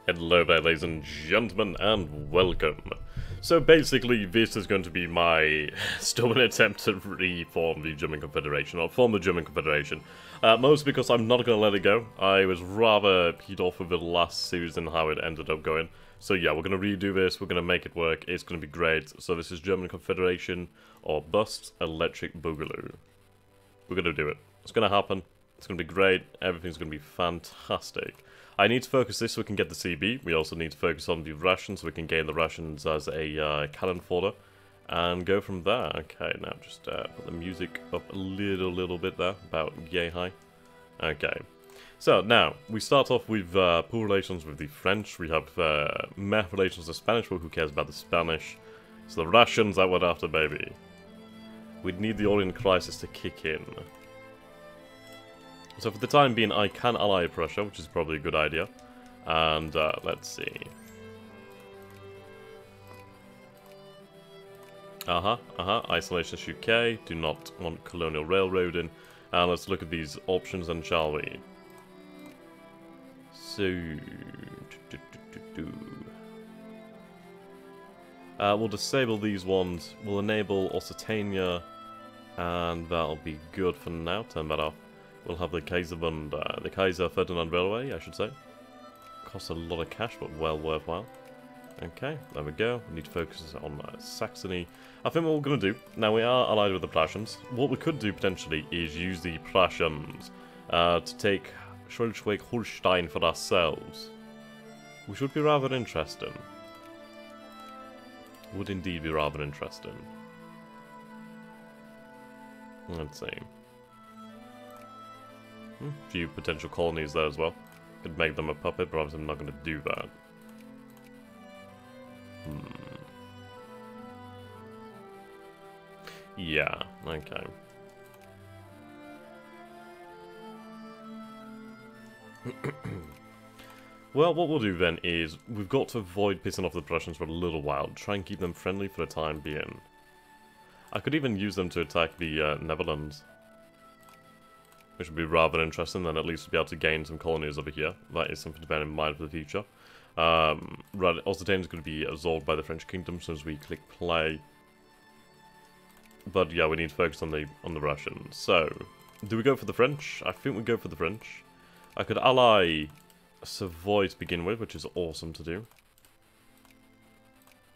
Hello there, ladies and gentlemen, and welcome. So basically, this is going to be my stubborn attempt to reform the German Confederation, or form the German Confederation. Mostly because I'm not going to let it go. I was rather peed off with the last series and how it ended up going. So yeah, we're going to redo this, we're going to make it work, it's going to be great. So this is German Confederation, or Bust Electric Boogaloo. We're going to do it. It's going to happen. It's going to be great. Everything's going to be fantastic. I need to focus this so we can get the CB. We also need to focus on the rations so we can gain the rations as a cannon fodder. And go from there. Okay, now just put the music up a little bit there. About yay high. Okay. So now, we start off with poor relations with the French. We have meh relations with the Spanish, but who cares about the Spanish? It's the rations that we're after, baby. We'd need the Orient crisis to kick in. So for the time being, I can ally Prussia, which is probably a good idea. And let's see. Isolationist UK, do not want Colonial railroading. And let's look at these options then, shall we? So... we'll disable these ones. We'll enable Occitania. And that'll be good for now. Turn that off. We'll have the the Kaiser Ferdinand Railway, I should say. Costs a lot of cash, but well worthwhile. Okay, there we go. We need to focus on Saxony. I think what we're going to do, now we are allied with the Prussians. What we could do potentially is use the Prussians to take Schleswig-Holstein for ourselves. Which would be rather interesting. Would indeed be rather interesting. Let's see. Few potential colonies there as well. Could make them a puppet, but obviously I'm not going to do that. Yeah, okay. Well, what we'll do then is, we've got to avoid pissing off the Prussians for a little while. Try and keep them friendly for the time being. I could even use them to attack the Netherlands. Which would be rather interesting, then at least we'll be able to gain some colonies over here. That is something to bear in mind for the future. Occitania is going to be absorbed by the French kingdom as soon as we click play. But yeah, we need to focus on the Russians. So, do we go for the French? I think we go for the French. I could ally Savoy to begin with, which is awesome to do.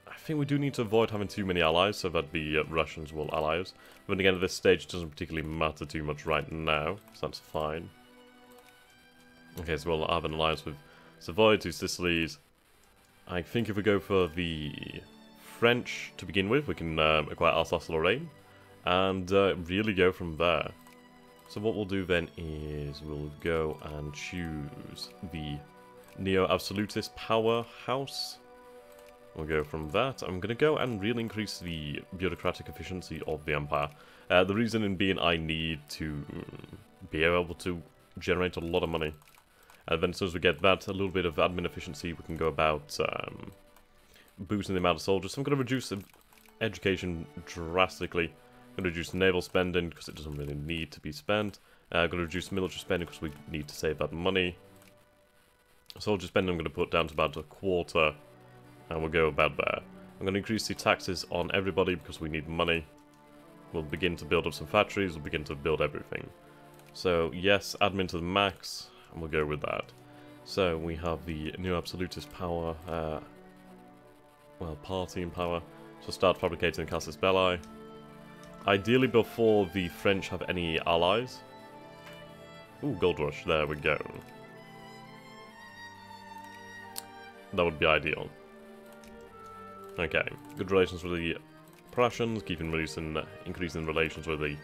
I think we do need to avoid having too many allies so that the Russians will ally us. But again, at this stage, it doesn't particularly matter too much right now, so that's fine. Okay, so we'll have an alliance with Savoy, two Sicilies. I think if we go for the French to begin with, we can acquire Alsace-Lorraine and really go from there. So what we'll do then is we'll go and choose the Neo-Absolutist Powerhouse. We'll go from that. I'm going to go and really increase the bureaucratic efficiency of the Empire. The reason in being I need to be able to generate a lot of money. And then as soon as we get that, a little bit of admin efficiency, we can go about boosting the amount of soldiers. So I'm going to reduce the education drastically. I'm going to reduce the naval spending because it doesn't really need to be spent. I'm going to reduce military spending because we need to save that money. Soldier spending I'm going to put down to about a quarter. And we'll go about there. I'm going to increase the taxes on everybody because we need money. We'll begin to build up some factories, we'll begin to build everything. So yes, admin to the max, and we'll go with that. So we have the new absolutist power, well, party in power. So start fabricating the Casus Belli. Ideally before the French have any allies. Ooh, gold rush, there we go. That would be ideal. Okay, good relations with the Prussians, increasing relations with the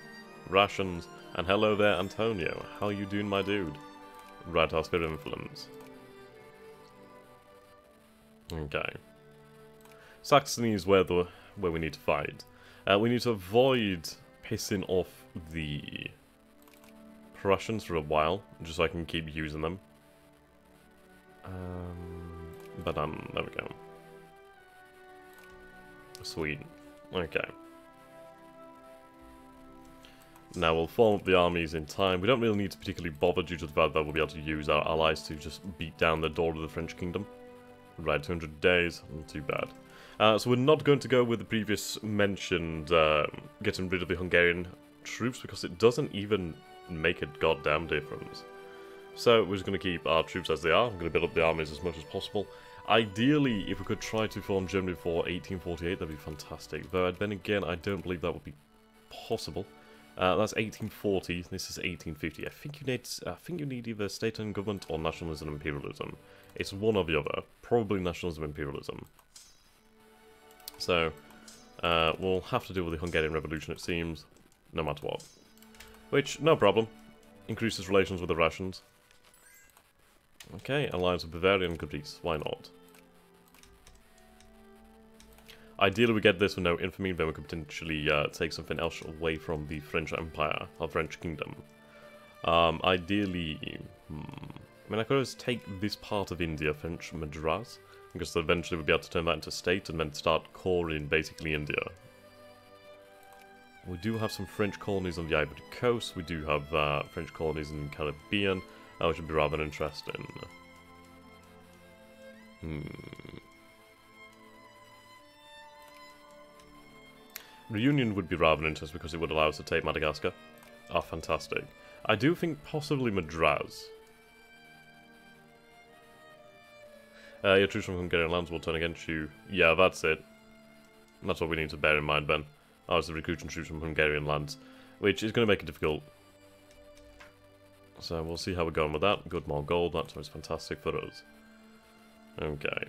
Russians, and hello there, Antonio. How you doing, my dude? Right, our sphere of influence. Okay. Saxony is where we need to fight. We need to avoid pissing off the Prussians for a while, just so I can keep using them. There we go. Sweden. Okay. Now we'll form up the armies in time. We don't really need to particularly bother due to the fact that we'll be able to use our allies to just beat down the door of the French kingdom. Right, 200 days, not too bad. So we're not going to go with the previous mentioned getting rid of the Hungarian troops because it doesn't even make a goddamn difference. So we're just going to keep our troops as they are. I'm going to build up the armies as much as possible. Ideally, if we could try to form Germany before 1848, that'd be fantastic. Though then again, I don't believe that would be possible. That's 1840. This is 1850. I think you need either state-owned government or nationalism and imperialism. It's one or the other. Probably nationalism and imperialism. So we'll have to deal with the Hungarian Revolution, it seems, no matter what. Which, no problem. Increases relations with the Russians. Okay, alliance with Bavaria and Greece. Why not? Ideally, we get this with no infamy, then we could potentially take something else away from the French Empire, or French Kingdom. Ideally, I mean, I could always take this part of India, French Madras, because eventually we'll be able to turn that into a state and then start coring basically India. We do have some French colonies on the Ivory Coast, we do have French colonies in the Caribbean, which would be rather interesting. Reunion would be rather interesting because it would allow us to take Madagascar. Ah, fantastic. I do think possibly Madras. Your troops from Hungarian lands will turn against you. Yeah, that's it. That's what we need to bear in mind, Ben. It's the recruiting troops from Hungarian lands, which is going to make it difficult. So we'll see how we're going with that. Good, more gold. That's always fantastic for us. Okay.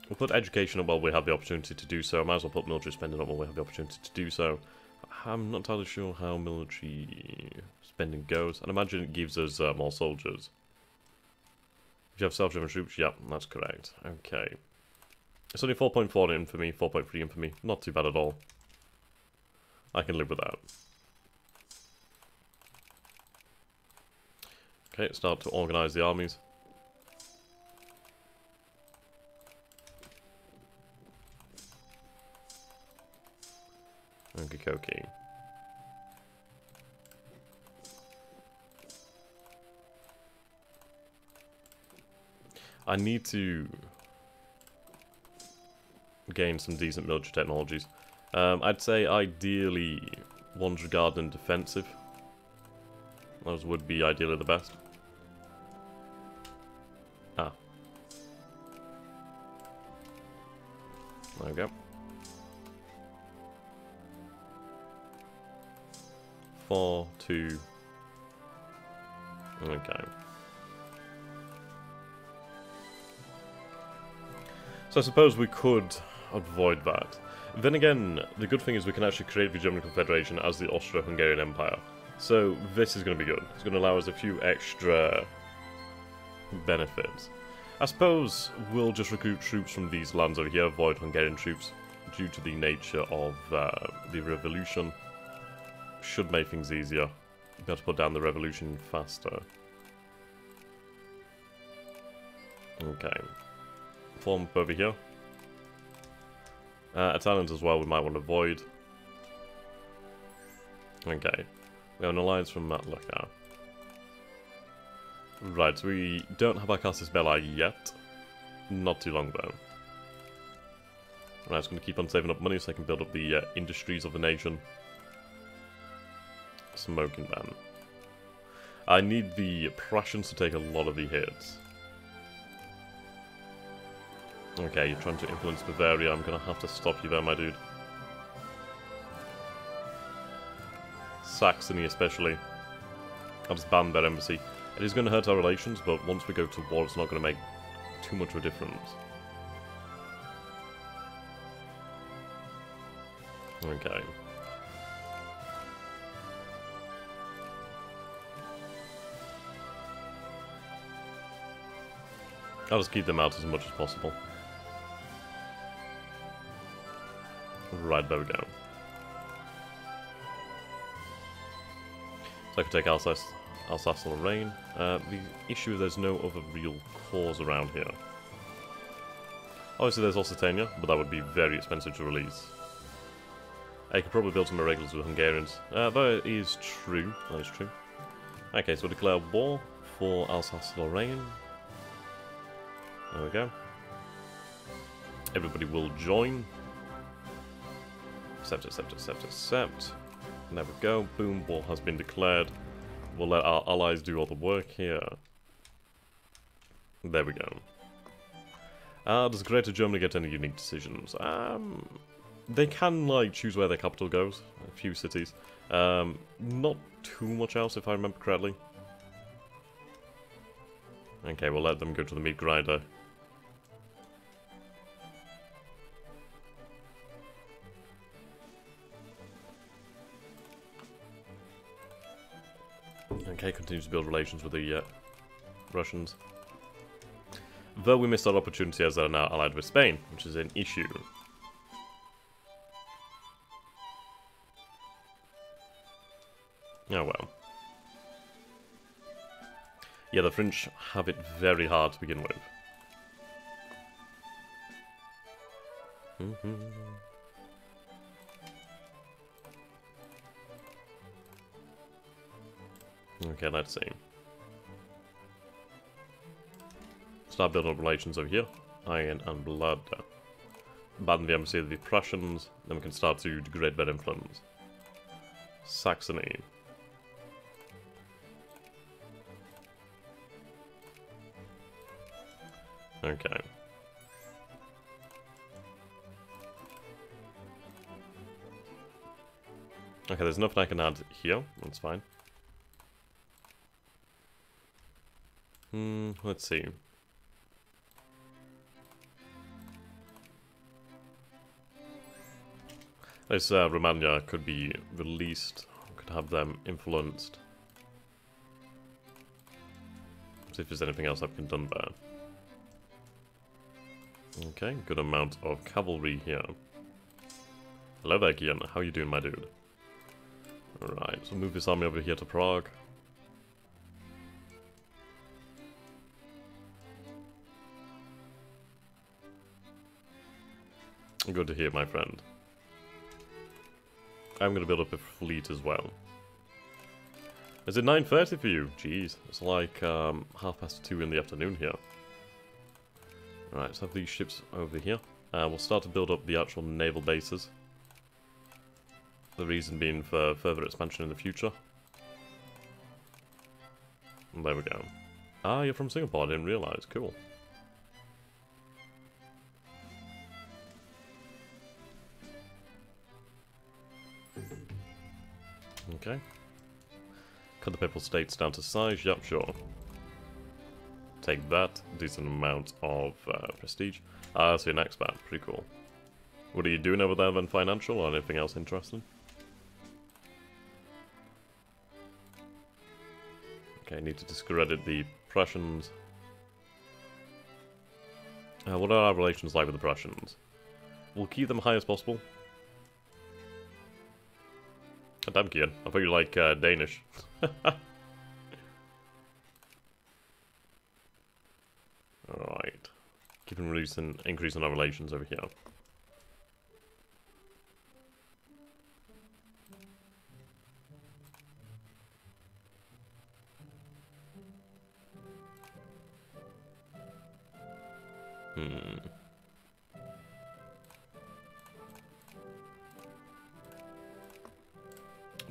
We'll put education up while we have the opportunity to do so. I might as well put military spending up while we have the opportunity to do so. I'm not entirely sure how military spending goes. I'd imagine it gives us more soldiers. If you have self-driven troops, yeah, that's correct. Okay. It's only 4.4 infamy, 4.3 infamy. Not too bad at all. I can live with that. Okay, start to organise the armies. Okie-dokie. I need to gain some decent military technologies. I'd say ideally ones regarding defensive. Those would be ideally the best. Ah. There we go. 4, 2. Okay. So I suppose we could avoid that. Then again, the good thing is we can actually create the German Confederation as the Austro-Hungarian Empire. So this is going to be good. It's going to allow us a few extra benefits. I suppose we'll just recruit troops from these lands over here, avoid Hungarian troops, due to the nature of the revolution. Should make things easier. Be able to put down the revolution faster. Okay. Form up over here. Italians as well we might want to avoid. Okay. We have an alliance from Matlaka. Right, so we don't have our Casus Belli yet. Not too long though. Right, I'm just going to keep on saving up money so I can build up the industries of the nation. Smoking ban. I need the Prussians to take a lot of the hits. Okay, you're trying to influence Bavaria. I'm going to have to stop you there, my dude. Saxony especially. I'll just ban their embassy. It is going to hurt our relations, but once we go to war, it's not going to make too much of a difference. Okay. I'll just keep them out as much as possible. Right, there we go. So I could take Alsace-Lorraine. The issue is there's no other real cause around here. Obviously there's Occitania, but that would be very expensive to release. I could probably build some irregulars with Hungarians. That is true. That is true. Okay, so we'll declare war for Alsace-Lorraine. There we go. everybody will join. Accept, accept, accept, accept. There we go. Boom, war has been declared. We'll let our allies do all the work here. There we go. Does Greater Germany get any unique decisions? They can, like, choose where their capital goes. A few cities. Not too much else, if I remember correctly. Okay, we'll let them go to the meat grinder. Okay, continue to build relations with the Russians. Though we missed our opportunity as they're now allied with Spain, which is an issue. Oh well. Yeah, the French have it very hard to begin with. Okay, let's see. Start building up relations over here. Iron and blood. Abandon the embassy of the Prussians. Then we can start to degrade their influence. Saxony. Okay. Okay, there's nothing I can add here. That's fine. Let's see. This Romania could be released. Could have them influenced. See if there's anything else I've done there. Okay, good amount of cavalry here. Hello there, Kian. How you doing, my dude? Alright, so move this army over here to Prague. Good to hear, my friend. I'm going to build up a fleet as well. Is it 9:30 for you? Jeez, it's like 2:30 in the afternoon here. Alright, let's have these ships over here. We'll start to build up the actual naval bases. The reason being for further expansion in the future. And there we go. Ah, you're from Singapore, I didn't realise. Cool. Okay. Cut the Papal States down to size. Yep, sure. Take that. Decent amount of prestige. Ah, so you're an expat. Pretty cool. What are you doing over there then, financial, or anything else interesting? Okay, need to discredit the Prussians. What are our relations like with the Prussians? We'll keep them high as possible. God damn, Kian. I thought you were like Danish. Alright. Keep increasing our relations over here.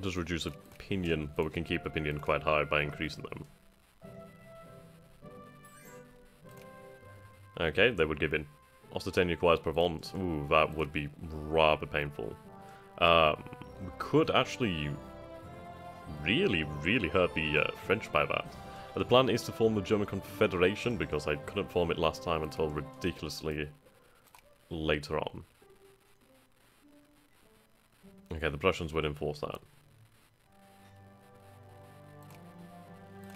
Does reduce opinion, but we can keep opinion quite high by increasing them. Okay, they would give in. Occitania acquires Provence. Ooh, that would be rather painful. We could actually really hurt the French by that. The plan is to form the German Confederation, because I couldn't form it last time until ridiculously later on. Okay, the Prussians would enforce that.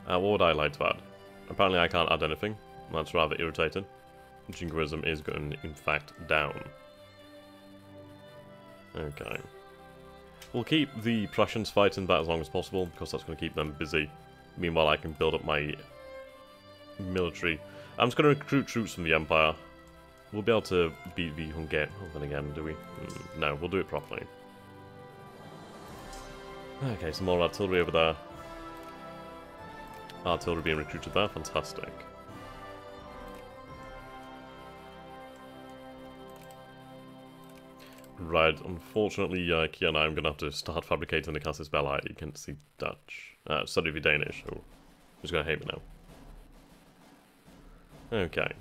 What would I like to add? Apparently I can't add anything. That's rather irritating. Jingoism is going, in fact, down. Okay. We'll keep the Prussians fighting that as long as possible, because that's going to keep them busy. Meanwhile, I can build up my military. I'm just going to recruit troops from the Empire. We'll be able to beat the Hungarian. Oh, then again, do we? No, we'll do it properly. Okay, some more artillery over there. Artillery being recruited there, fantastic. Right, unfortunately, Kia and I am going to have to start fabricating the Casus Belli against the Dutch. Sorry, the Danish. Oh, who's going to hate me now? Okay.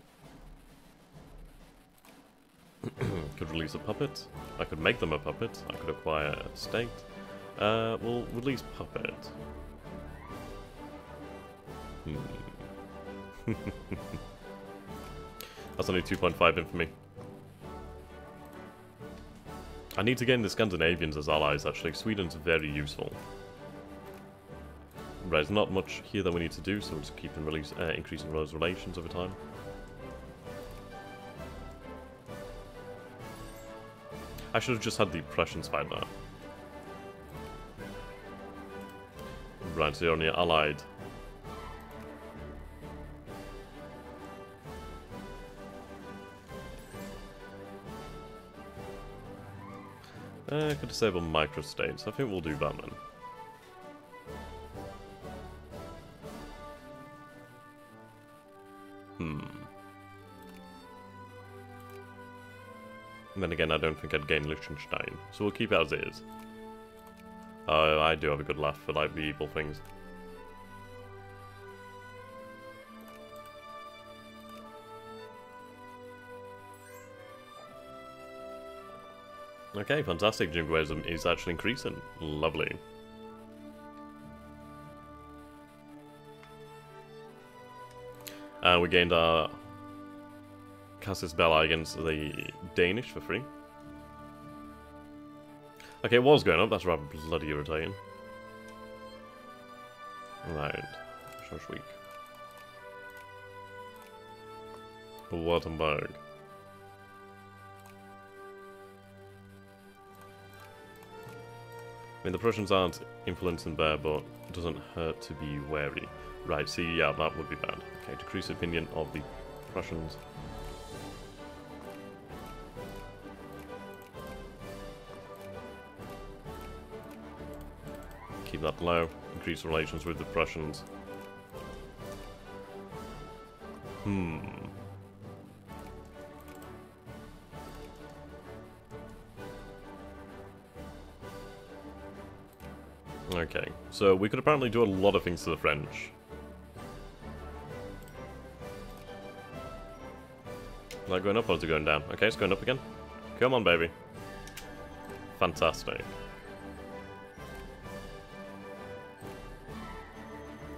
Could release a puppet. I could make them a puppet. I could acquire a state. We'll release puppet. That's only 2.5 infamy. I need to gain the Scandinavians as allies, actually. Sweden's very useful. Right, there's not much here that we need to do, so we'll just keep increasing those relations over time. I should have just had the Prussians fight that. Right, so you're only allied. Could disable microstates. I think we'll do that then. And then again, I don't think I'd gain Liechtenstein, so we'll keep it as is. Oh, I do have a good laugh for like the evil things. Okay, fantastic. Jingoism is actually increasing. Lovely. And we gained our Casus Belli against the Danish for free. Okay, it was going up. That's rather bloody irritating. Right. Schleswig. Württemberg. I mean, the Prussians aren't influencing there, but it doesn't hurt to be wary. Right, see, yeah, that would be bad. Okay, decrease opinion of the Prussians. Keep that low. Increase relations with the Prussians. Okay, so we could apparently do a lot of things to the French. Is that going up or is it going down? Okay, it's going up again. Come on, baby. Fantastic.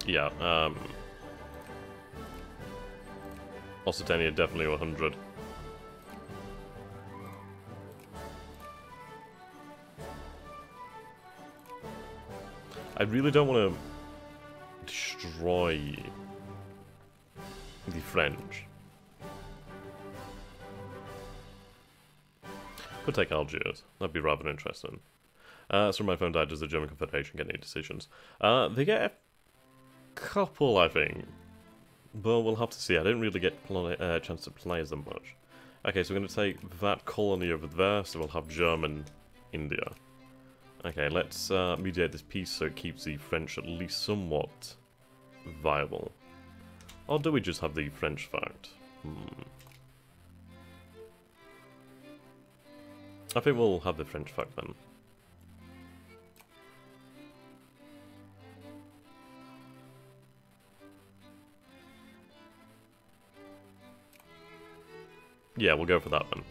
Yeah, Occitania definitely 100. I really don't want to destroy the French. Could take Algiers. That'd be rather interesting. So my phone died. Does the German Confederation get any decisions? They get a couple, I think. But we'll have to see. I didn't really get a chance to play as them much. Okay, so we're going to take that colony over there, so we'll have German India. Okay, let's mediate this peace so it keeps the French at least somewhat viable. Or do we just have the French fact? I think we'll have the French fact then. Yeah, we'll go for that then.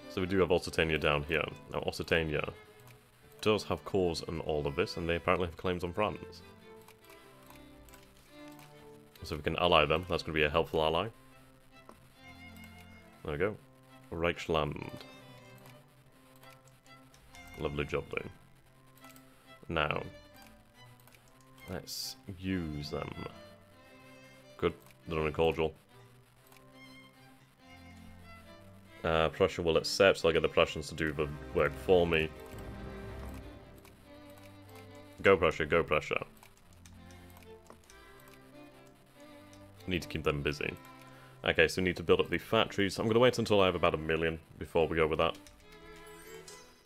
So we do have Occitania down here. Now Occitania does have cores in all of this, and they apparently have claims on France. So we can ally them. That's going to be a helpful ally. There we go. Reichsland. Lovely job doing. Now, let's use them. Good. They're only cordial. Prussia will accept, so I'll get the Prussians to do the work for me. Go Prussia, go Prussia. Need to keep them busy. Okay, so we need to build up the factories. I'm going to wait until I have about 1 million before we go with that.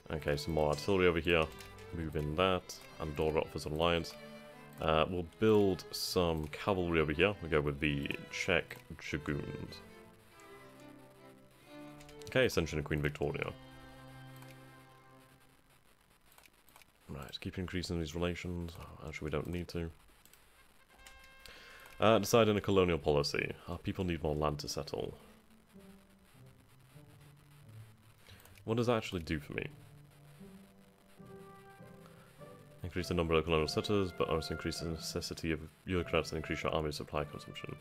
Okay, some more artillery over here. Move in that. Andorra offers alliance. We'll build some cavalry over here. We'll go with the Czech Dragoons. Okay, Ascension of Queen Victoria. Right, keep increasing these relations. Actually, we don't need to. Decide on a colonial policy. Our people need more land to settle. What does that actually do for me? Increase the number of colonial settlers, but also increase the necessity of bureaucrats and increase your army supply consumption.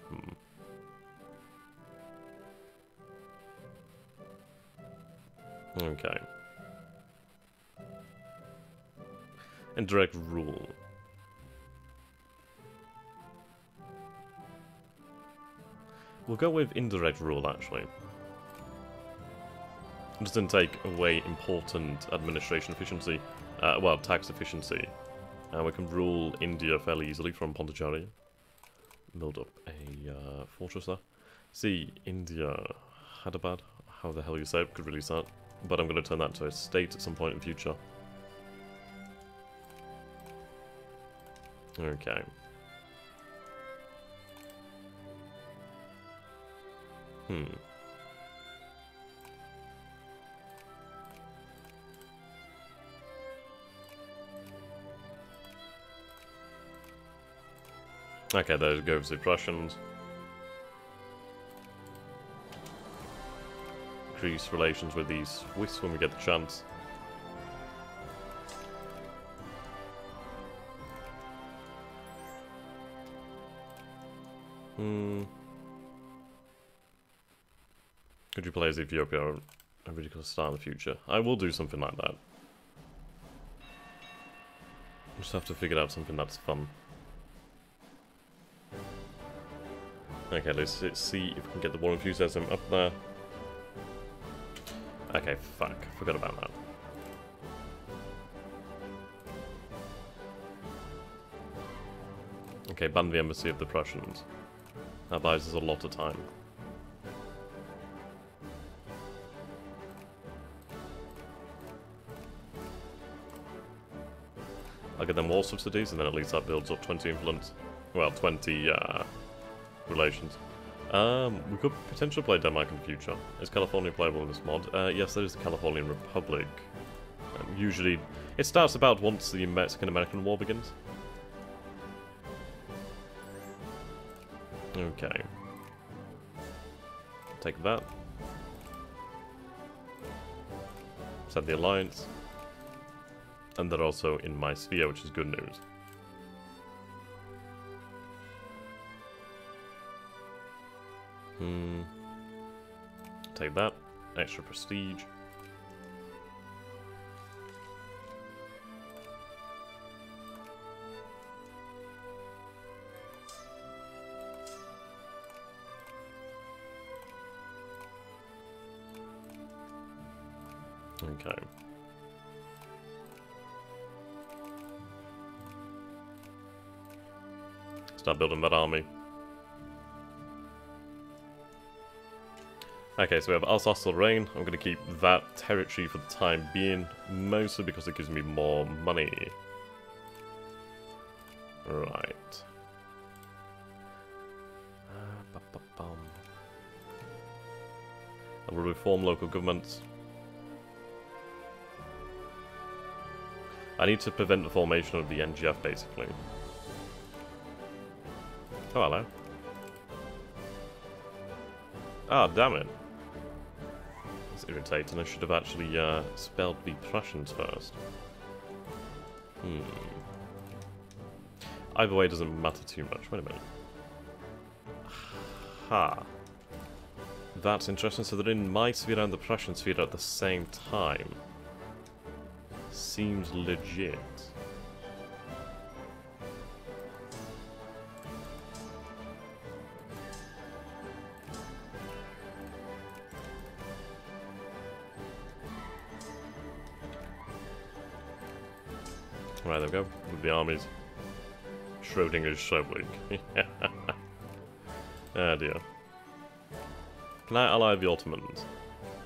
Okay. Indirect rule. We'll go with indirect rule, actually. It doesn't take away important administration efficiency, well, tax efficiency. We can rule India fairly easily from Pondicherry. Build up a fortress there. See, India, Hyderabad, how the hell you say it, could release that. But I'm going to turn that to a state at some point in the future. Okay. Okay, there goes the Prussians. Increase relations with these Swiss when we get the chance. Could you play as Ethiopia a ridiculous star in the future? I will do something like that. Just have to figure out something that's fun. Okay, let's see if we can get the war enthusiasm up there. Okay, fuck. Forgot about that. Okay, ban the embassy of the Prussians. That buys us a lot of time. I'll get them war subsidies, and then at least that builds up 20 influence. Well, 20 relations. We could potentially play Denmark in the future. Is California playable in this mod? Yes, there is the Californian Republic. Usually, it starts about once the Mexican-American War begins. Okay. Take that. Send the alliance. And they're also in my sphere, which is good news. Take that. Extra prestige. Okay. Start building that army. Okay, so we have Alsace-Lorraine. I'm going to keep that territory for the time being, mostly because it gives me more money. Right. I will reform local governments. I need to prevent the formation of the NGF, basically. Oh, hello. Ah, damn it. It's irritating. I should have actually spelled the Prussians first. Either way, it doesn't matter too much. Wait a minute. Ha. That's interesting. So they're in my sphere and the Prussian sphere at the same time. Seems legit. Right, there we go, with the armies. Schrodinger's Schroebling. Ah dear. Can I ally the Ottomans?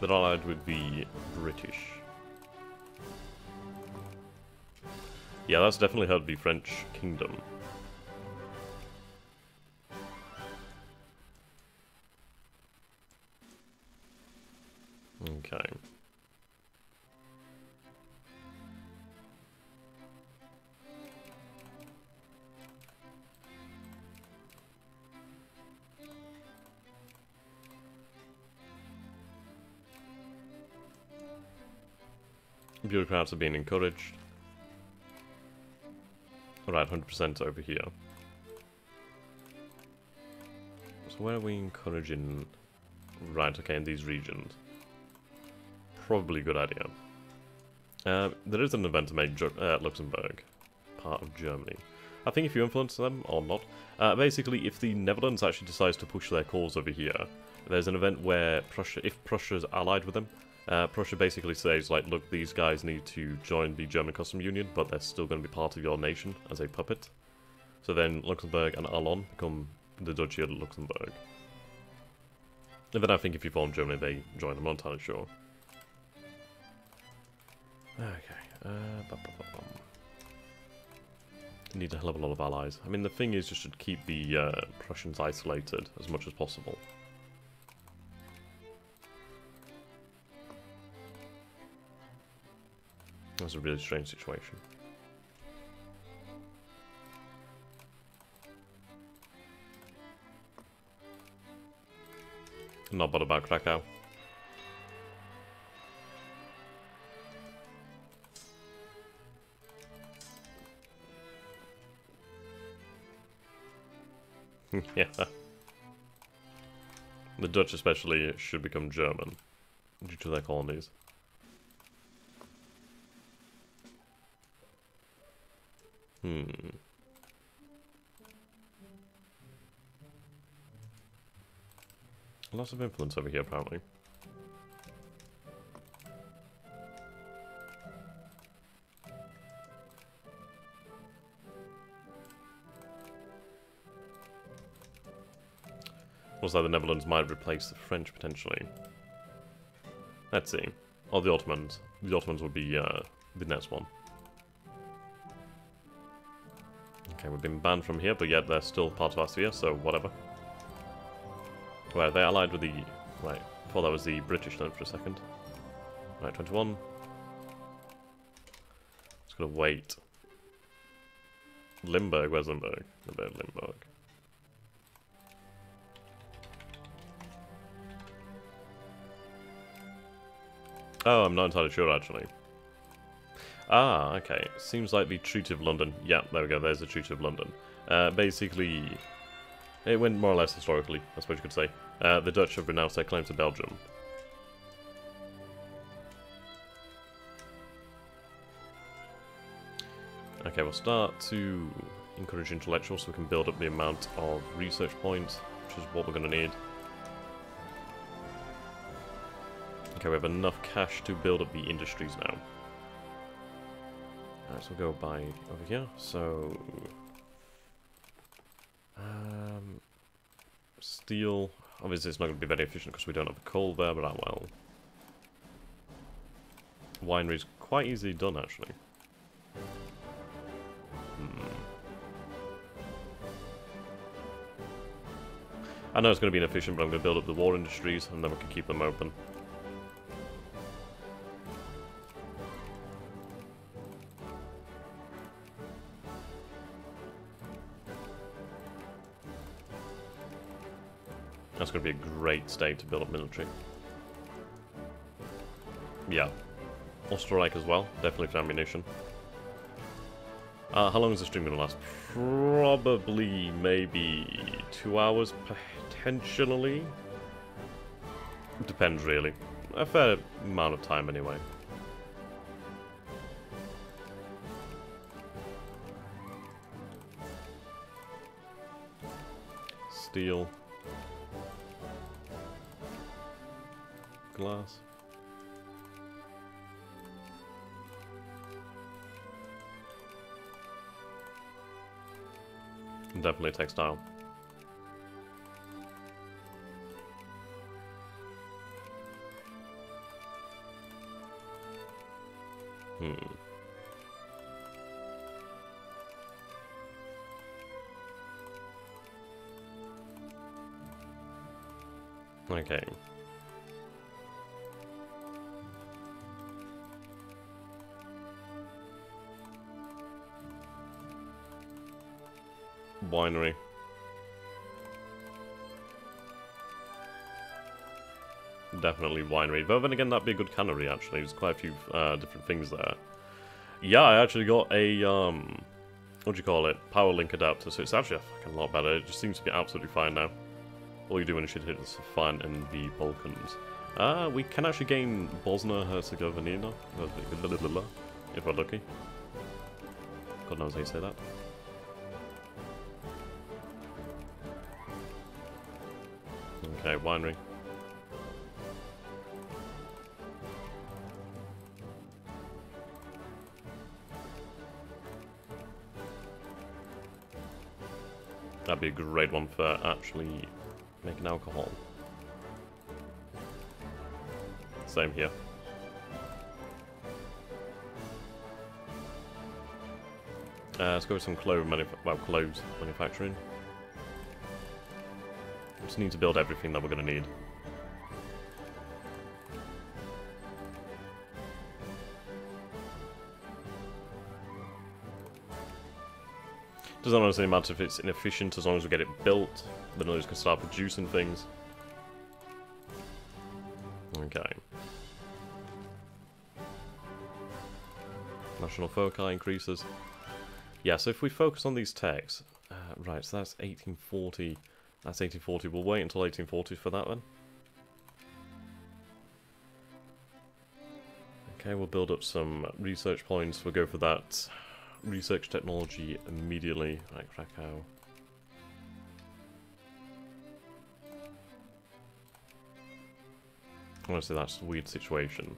They're allied with the British. Yeah, that's definitely hurt the French kingdom. Bureaucrats are being encouraged. Alright, 100% over here. So where are we encouraging? Right, okay, in these regions. Probably a good idea. There is an event to make Luxembourg part of Germany. I think if you influence them, or not, basically if the Netherlands actually decides to push their cause over here, there's an event where Prussia, if Prussia's allied with them, Prussia basically says, like, look, these guys need to join the German Customs Union, but they're still going to be part of your nation as a puppet. So then Luxembourg and Arlon become the Duchy of Luxembourg. And then I think if you form Germany, they join. I'm not entirely sure. Okay. Need a hell of a lot of allies. I mean, the thing is, you should keep the Prussians isolated as much as possible. That's a really strange situation. Not bothered about Krakow. Yeah. The Dutch especially should become German due to their colonies. Lots of influence over here, apparently. Looks like the Netherlands might replace the French, potentially. Let's see. Or the Ottomans. The Ottomans would be the next one. Okay, we've been banned from here, but yet they're still part of our sphere, so whatever. Right, they allied with the... Right, I thought that was the British then for a second. Right, 21. Just gotta wait. Limburg, where's Limburg? Limburg. Oh, I'm not entirely sure, actually. Ah, okay. Seems like the Treaty of London. Yeah, there we go, there's the Treaty of London. Basically... It went more or less historically, I suppose you could say. The Dutch have renounced their claim to Belgium. Okay, we'll start to encourage intellectuals so we can build up the amount of research points, which is what we're going to need. Okay, we have enough cash to build up the industries now. Alright, so we'll go by over here. So... steel. Obviously it's not going to be very efficient because we don't have a coal there, but well. Winery's quite easily done, actually. I know it's going to be inefficient, but I'm going to build up the war industries, and then we can keep them open. That's going to be a great state to build up military. Yeah. Österreich as well, definitely for ammunition. How long is the stream going to last? Probably maybe 2 hours, potentially. Depends, really. A fair amount of time, anyway. Steel. Glass. Definitely textile. Okay. Winery. definitely winery. But then again, that'd be a good cannery, actually. There's quite a few different things there. Yeah, I actually got a, what do you call it? Power link adapter, so it's actually a fucking lot better. It just seems to be absolutely fine now. All you do when you should hit is fine in the Balkans. We can actually gain Bosnia-Herzegovina, if we're lucky. God knows how you say that. Okay, winery. That'd be a great one for actually making alcohol. Same here. Let's go with some clothes manufacturing. We just need to build everything that we're going to need. Doesn't honestly matter if it's inefficient as long as we get it built, then others can start producing things. Okay. National foci increases. Yeah, so if we focus on these techs, right, so that's 1840. That's 1840. We'll wait until 1840 for that then. Okay, we'll build up some research points. We'll go for that research technology immediately. Right, Krakow. Honestly, that's a weird situation.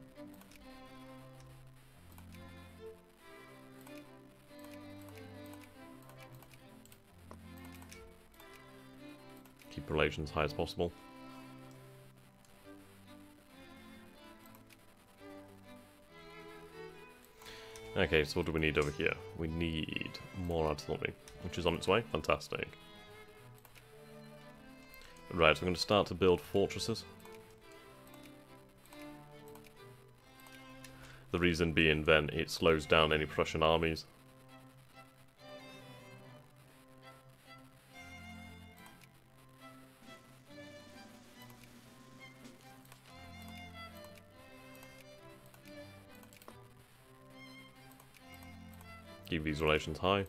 Keep relations high as possible. Okay, so what do we need over here? We need more artillery, which is on its way. Fantastic. Right, so we're going to start to build fortresses. The reason being then it slows down any Prussian armies. Keep these relations high.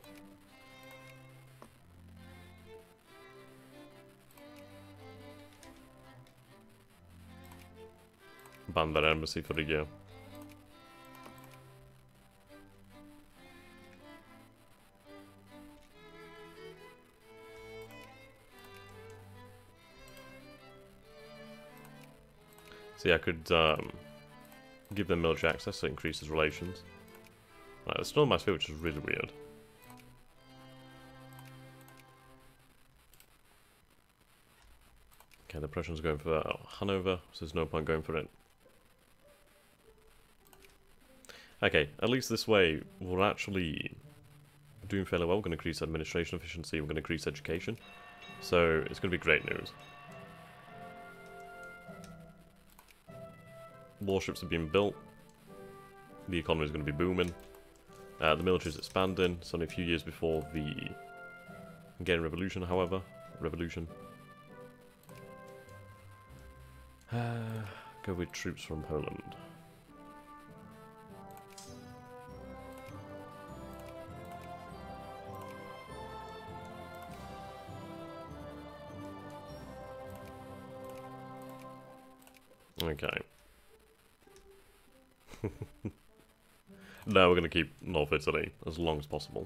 Ban that embassy for the year. See, I could give them military access, so it increases relations. Right, it's still in my sphere, which is really weird. Okay, the Prussians are going for Hanover, so there's no point going for it. Okay, at least this way, we're actually doing fairly well. We're going to increase administration efficiency, we're going to increase education. So, it's going to be great news. Warships are being built. The economy is going to be booming. The military is expanding. It's only a few years before the Hungarian Revolution, however. Go with troops from Poland. Okay. No, we're going to keep North Italy as long as possible.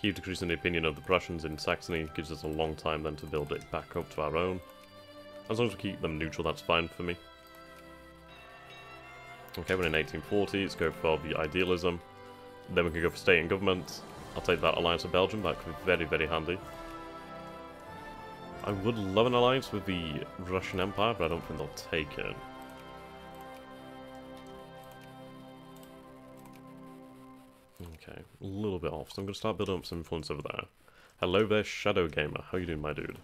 Keep decreasing the opinion of the Prussians in Saxony. Gives us a long time then to build it back up to our own. As long as we keep them neutral, that's fine for me. Okay, we're in 1840. Let's go for the idealism. Then we can go for state and government. I'll take that alliance with Belgium. That could be very, very handy. I would love an alliance with the Russian Empire, but I don't think they'll take it. Okay, a little bit off, so I'm going to start building up some influence over there. Hello there, Shadow Gamer. How you doing, my dude?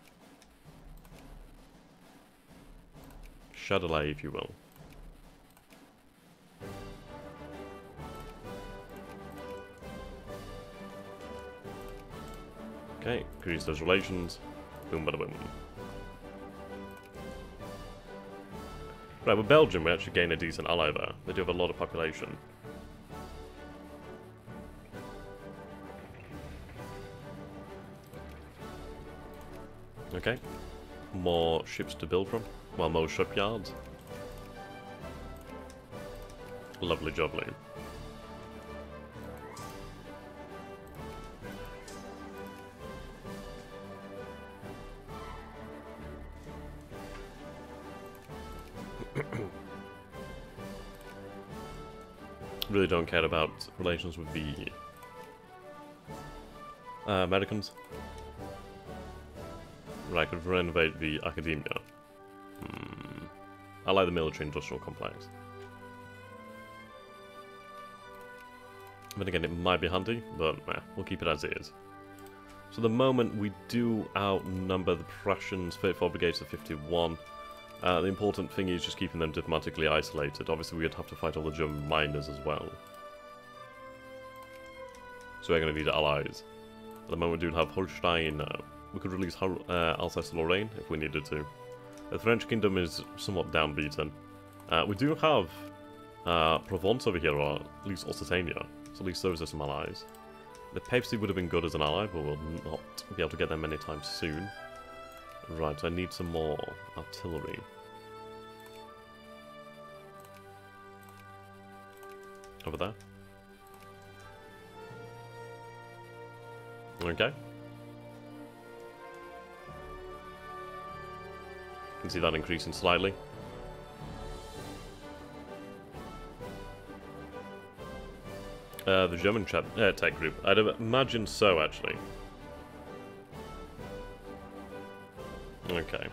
Shadowlay, if you will. Okay, increase those relations. Boom, bada boom. Right, with Belgium, we actually gain a decent ally there. They do have a lot of population. Okay. More ships to build from. Well, more shipyards. Lovely jubbly. Really don't care about relations with the Americans. Right, could renovate the academia. I like the military-industrial complex. Then again, it might be handy, but we'll keep it as it is. So at the moment, we do outnumber the Prussians, 34 brigades to 51. The important thing is just keeping them diplomatically isolated. Obviously, we'd have to fight all the German miners as well. So we're going to need allies. At the moment, we do have Holstein. We could release Alsace-Lorraine if we needed to. The French kingdom is somewhat downbeaten. We do have Provence over here, or at least Occitania. So at least those are some allies. The papacy would have been good as an ally, but we'll not be able to get them anytime soon. Right, so I need some more artillery. Over there. Okay. You can see that increasing slightly. The German tech group. I'd imagine so, actually. Okay.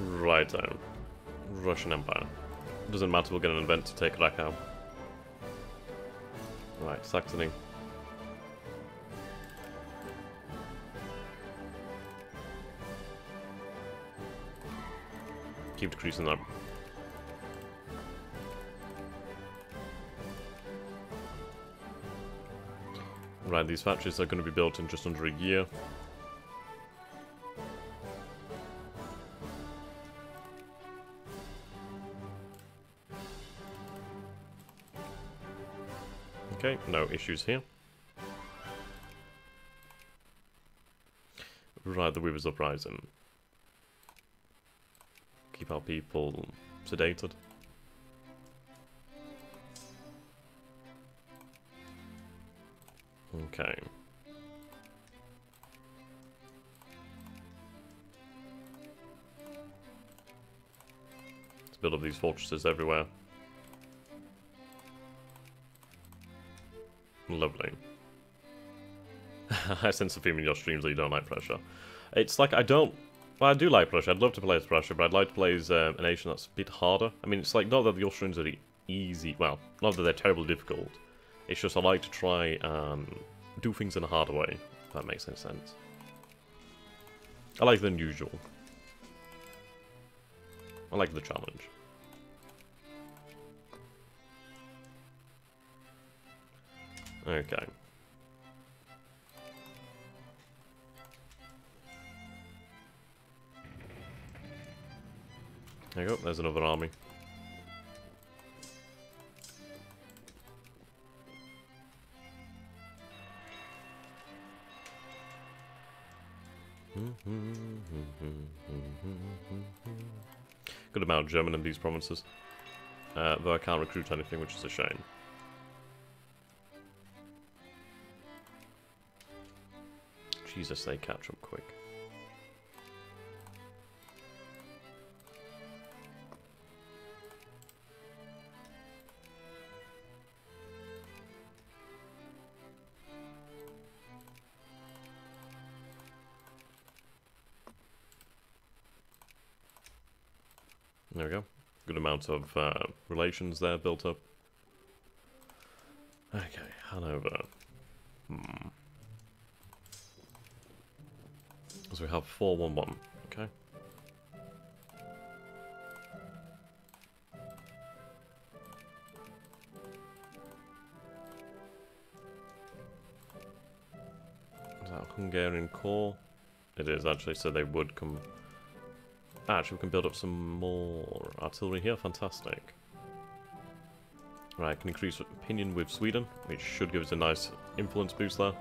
Righto. Russian Empire. Doesn't matter, we'll get an event to take Krakow. Right, Saxony. Keep decreasing that. Right, these factories are going to be built in just under a year. Okay, no issues here. Right, the Weaver's Uprising. Keep our people sedated. Okay. Let's build up these fortresses everywhere. Lovely. I sense a theme in your streams that you don't like Prussia. It's like I don't... Well, I do like Prussia. I'd love to play as Prussia, but I'd like to play as a nation that's a bit harder. I mean, it's like not that the Austrians are easy. Well, not that they're terribly difficult. It's just I like to try and do things in a harder way, if that makes any sense. I like the unusual. I like the challenge. Okay. There you go, there's another army. Good amount of German in these provinces. Though I can't recruit anything, which is a shame. Jesus, they catch up quick. There we go. Good amount of relations there built up. Okay, Hanover. So we have 411. Okay. Hungarian core? It is actually, so they would come... Actually, we can build up some more artillery here, fantastic. Right, can increase opinion with Sweden, which should give us a nice influence boost there.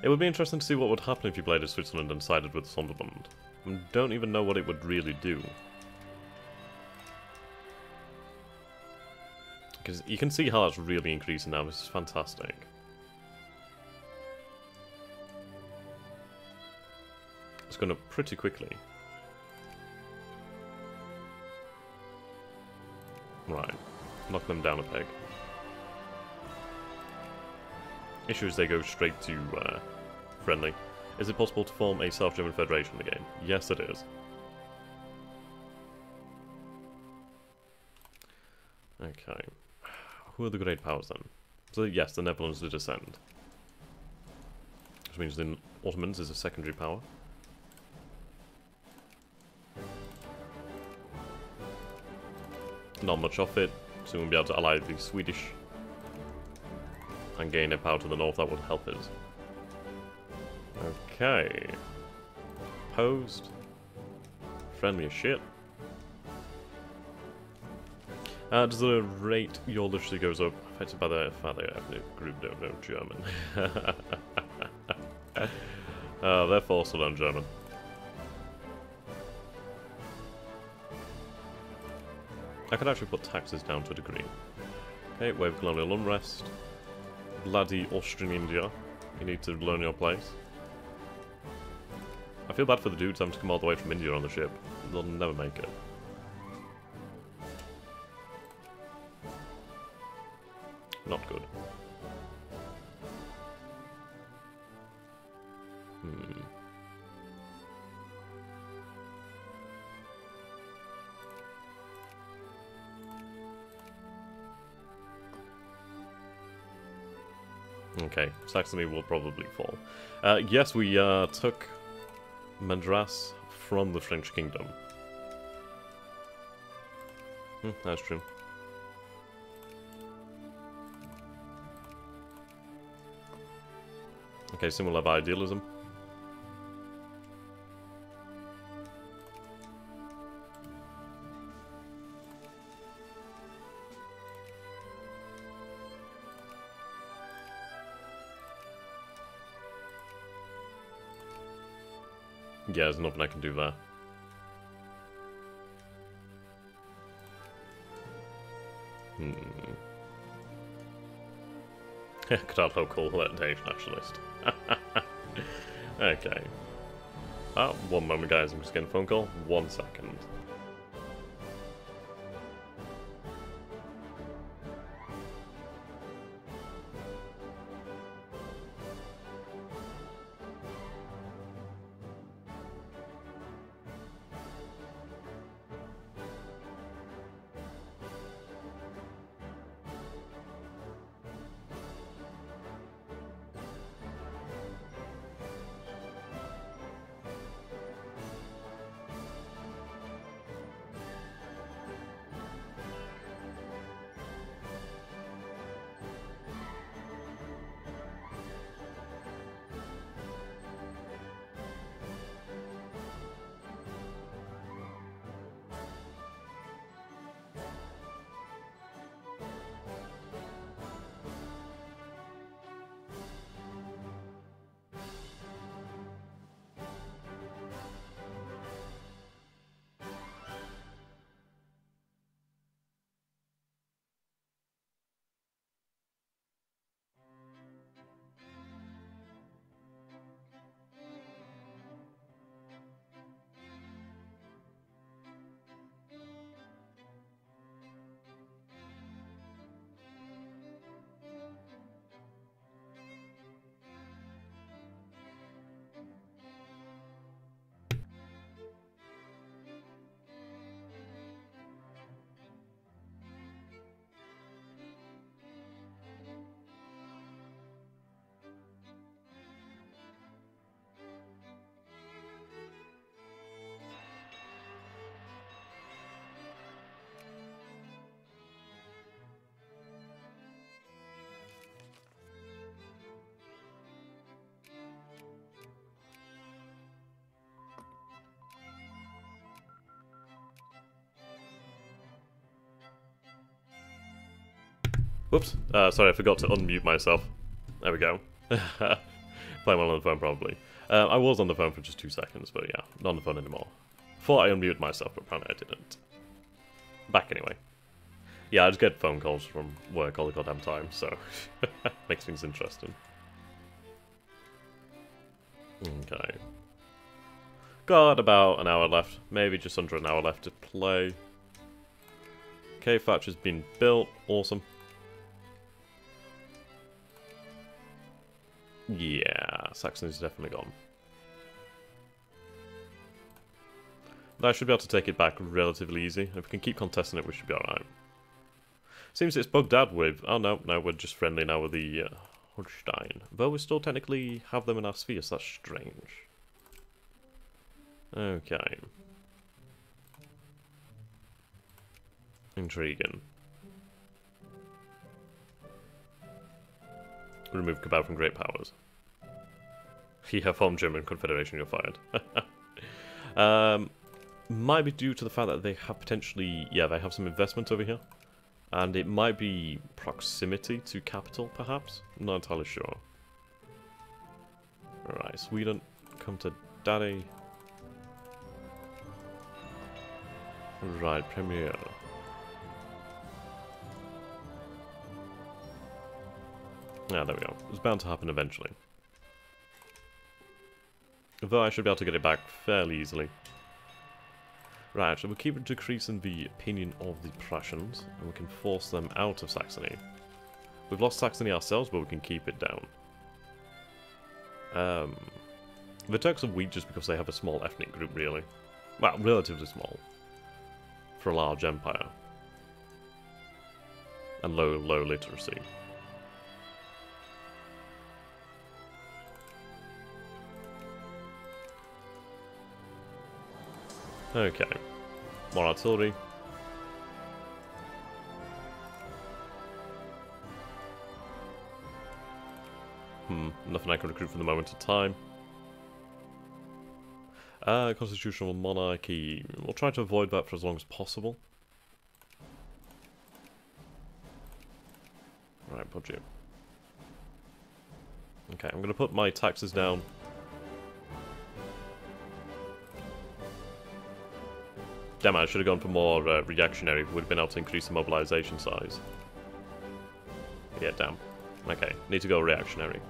It would be interesting to see what would happen if you played as Switzerland and sided with Sonderland. I don't even know what it would really do. Because you can see how that's really increasing now, this is fantastic. It's going up pretty quickly. Right, knock them down a peg. Issue is they go straight to friendly. Is it possible to form a South German Federation in the game? Yes, it is. Okay. Who are the great powers then? So yes, the Netherlands did ascend. Which means the Ottomans is a secondary power. Not much of it, so we'll be able to ally the Swedish and gain a power to the north that would help us. Okay. Opposed. Friendly as shit. Does the rate your literacy goes up affected by the father ethnic group don't know German? They're forced to learn German. I could actually put taxes down to a degree. Okay, wave colonial unrest. Bloody Austrian India. You need to learn your place. I feel bad for the dudes having to come all the way from India on the ship. They'll never make it. Not good. Okay, Saxony will probably fall. Yes, we took Madras from the French kingdom. That's true. Okay, similar of idealism. Yeah, there's nothing I can do there. Could have local Danish nationalist. Okay. One moment guys, I'm just getting a phone call. 1 second. Whoops. Sorry, I forgot to unmute myself. There we go. Playing one on the phone, probably. I was on the phone for just 2 seconds, but yeah, not on the phone anymore. Thought I unmuted myself, but apparently I didn't. Back anyway. Yeah, I just get phone calls from work all the goddamn time, so makes things interesting. Okay. Got about an hour left, maybe just under an hour left to play. Okay, Thatcher's been built, awesome. Yeah, Saxony's definitely gone. But I should be able to take it back relatively easy. If we can keep contesting it, we should be alright. Seems it's bugged out with... Oh no, we're just friendly now with the Holstein. Though we still technically have them in our sphere, so that's strange. Okay. Intriguing. Remove Cabal from Great Powers. You have home German Confederation, you're fired. Might be due to the fact that they have potentially... Yeah, they have some investment over here. And it might be proximity to capital, perhaps? I'm not entirely sure. Alright, Sweden, come to Daddy. Right, Premier. Yeah, there we go. It was bound to happen eventually. Though I should be able to get it back fairly easily. Right, so we'll keep decreasing the opinion of the Prussians, and we can force them out of Saxony. We've lost Saxony ourselves, but we can keep it down. The Turks are weak just because they have a small ethnic group, really. Well, relatively small. For a large empire. And low literacy. Okay. More artillery. Nothing I can recruit for the moment in time. Constitutional monarchy. We'll try to avoid that for as long as possible. Right, budget. Okay, I'm going to put my taxes down. Damn it, I should have gone for more reactionary. Would have been able to increase the mobilization size. Yeah, damn. Okay, need to go reactionary.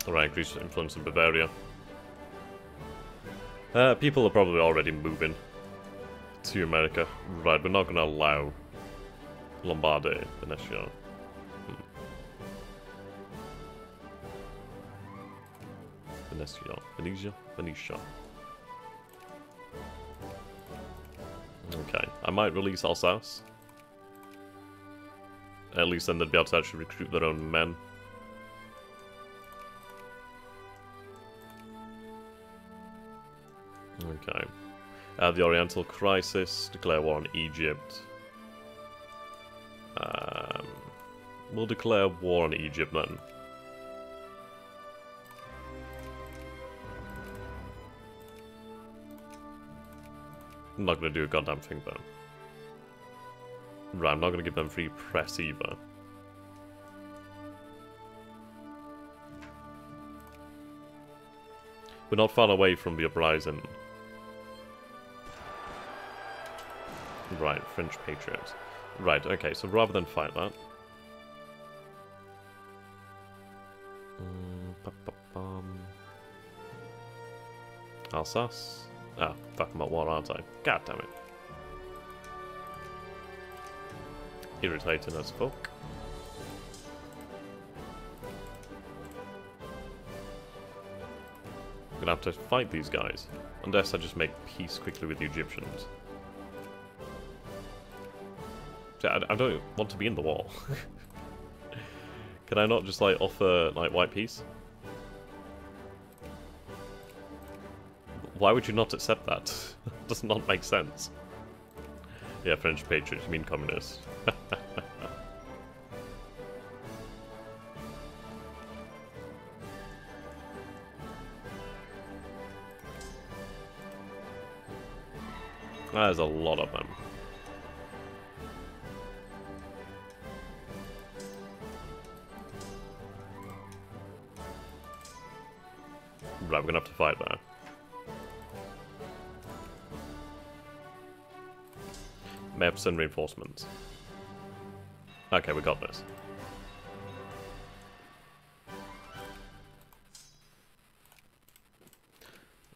Alright, increase influence in Bavaria. People are probably already moving to America. Right, we're not going to allow Lombardy, Venetia. Venetia. Okay, I might release Alsace. At least then they'd be able to actually recruit their own men. Okay. The Oriental Crisis, declare war on Egypt. We'll declare war on Egypt then. I'm not going to do a goddamn thing though. Right, I'm not going to give them free press either. We're not far away from the uprising. Right, French Patriots. Right, okay, so rather than fight that... Alsace? Ah, fuck, I'm at war, aren't I? God damn it. Irritating as fuck. I'm gonna have to fight these guys. Unless I just make peace quickly with the Egyptians. I don't want to be in the war. Can I not just, like, offer, like, white peace? Why would you not accept that? Does not make sense. Yeah, French patriots, you mean communists. There's a lot of them. Right, we're gonna have to fight there. May have to send reinforcements. Okay, we got this.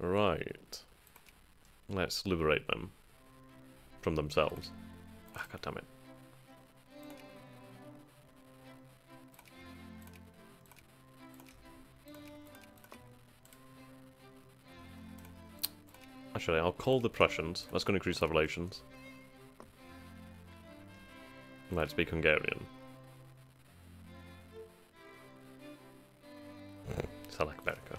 Right. Let's liberate them from themselves. Ah, God damn it. Actually, I'll call the Prussians. That's going to increase our relations. Might speak Hungarian. Sound like America.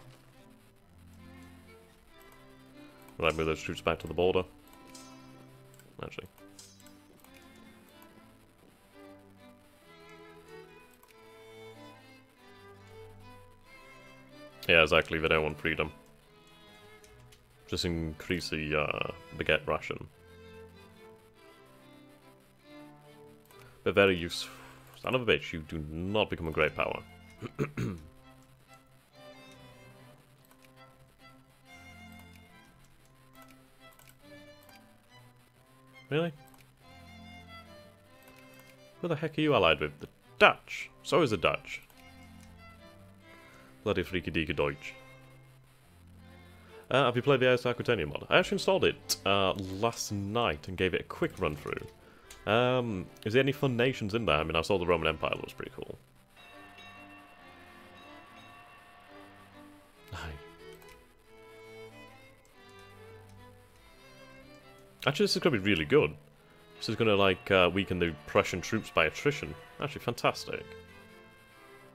Right, move those troops back to the border. Actually. Yeah, exactly. They don't want freedom. Just increase the baguette ration. But very useful. Son of a bitch, you do not become a great power. Really? Who the heck are you allied with? The Dutch! So is the Dutch. Bloody freaky deaky Deutsch. Have you played the Aquitania mod? I actually installed it last night and gave it a quick run through. Is there any fun nations in there? I mean, I saw the Roman Empire, that was pretty cool. Actually, this is going to be really good. This is going to, like, weaken the Prussian troops by attrition. Actually, fantastic.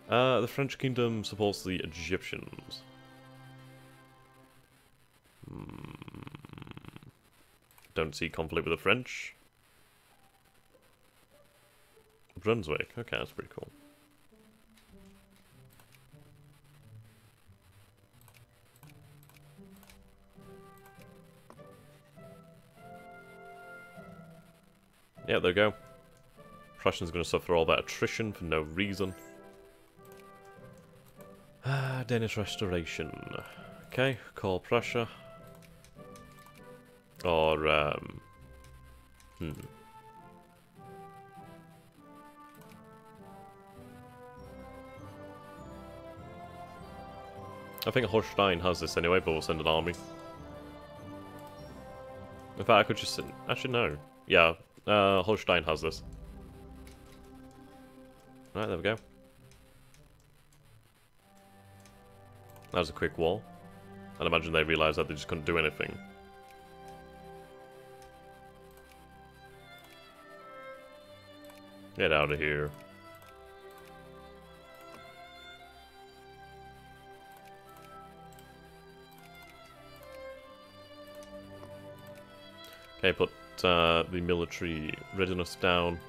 The French kingdom supports the Egyptians. Don't see conflict with the French. Brunswick. Okay, that's pretty cool. Yeah, there we go. Prussians going to suffer all that attrition for no reason. Danish Restoration. Okay, call Prussia. Or, I think Holstein has this anyway, but we'll send an army. In fact, I could just send... Actually, no. Yeah, Holstein has this. Right, there we go. That was a quick wall. I'd imagine they realised that they just couldn't do anything. Get out of here. Okay, put the military readiness down.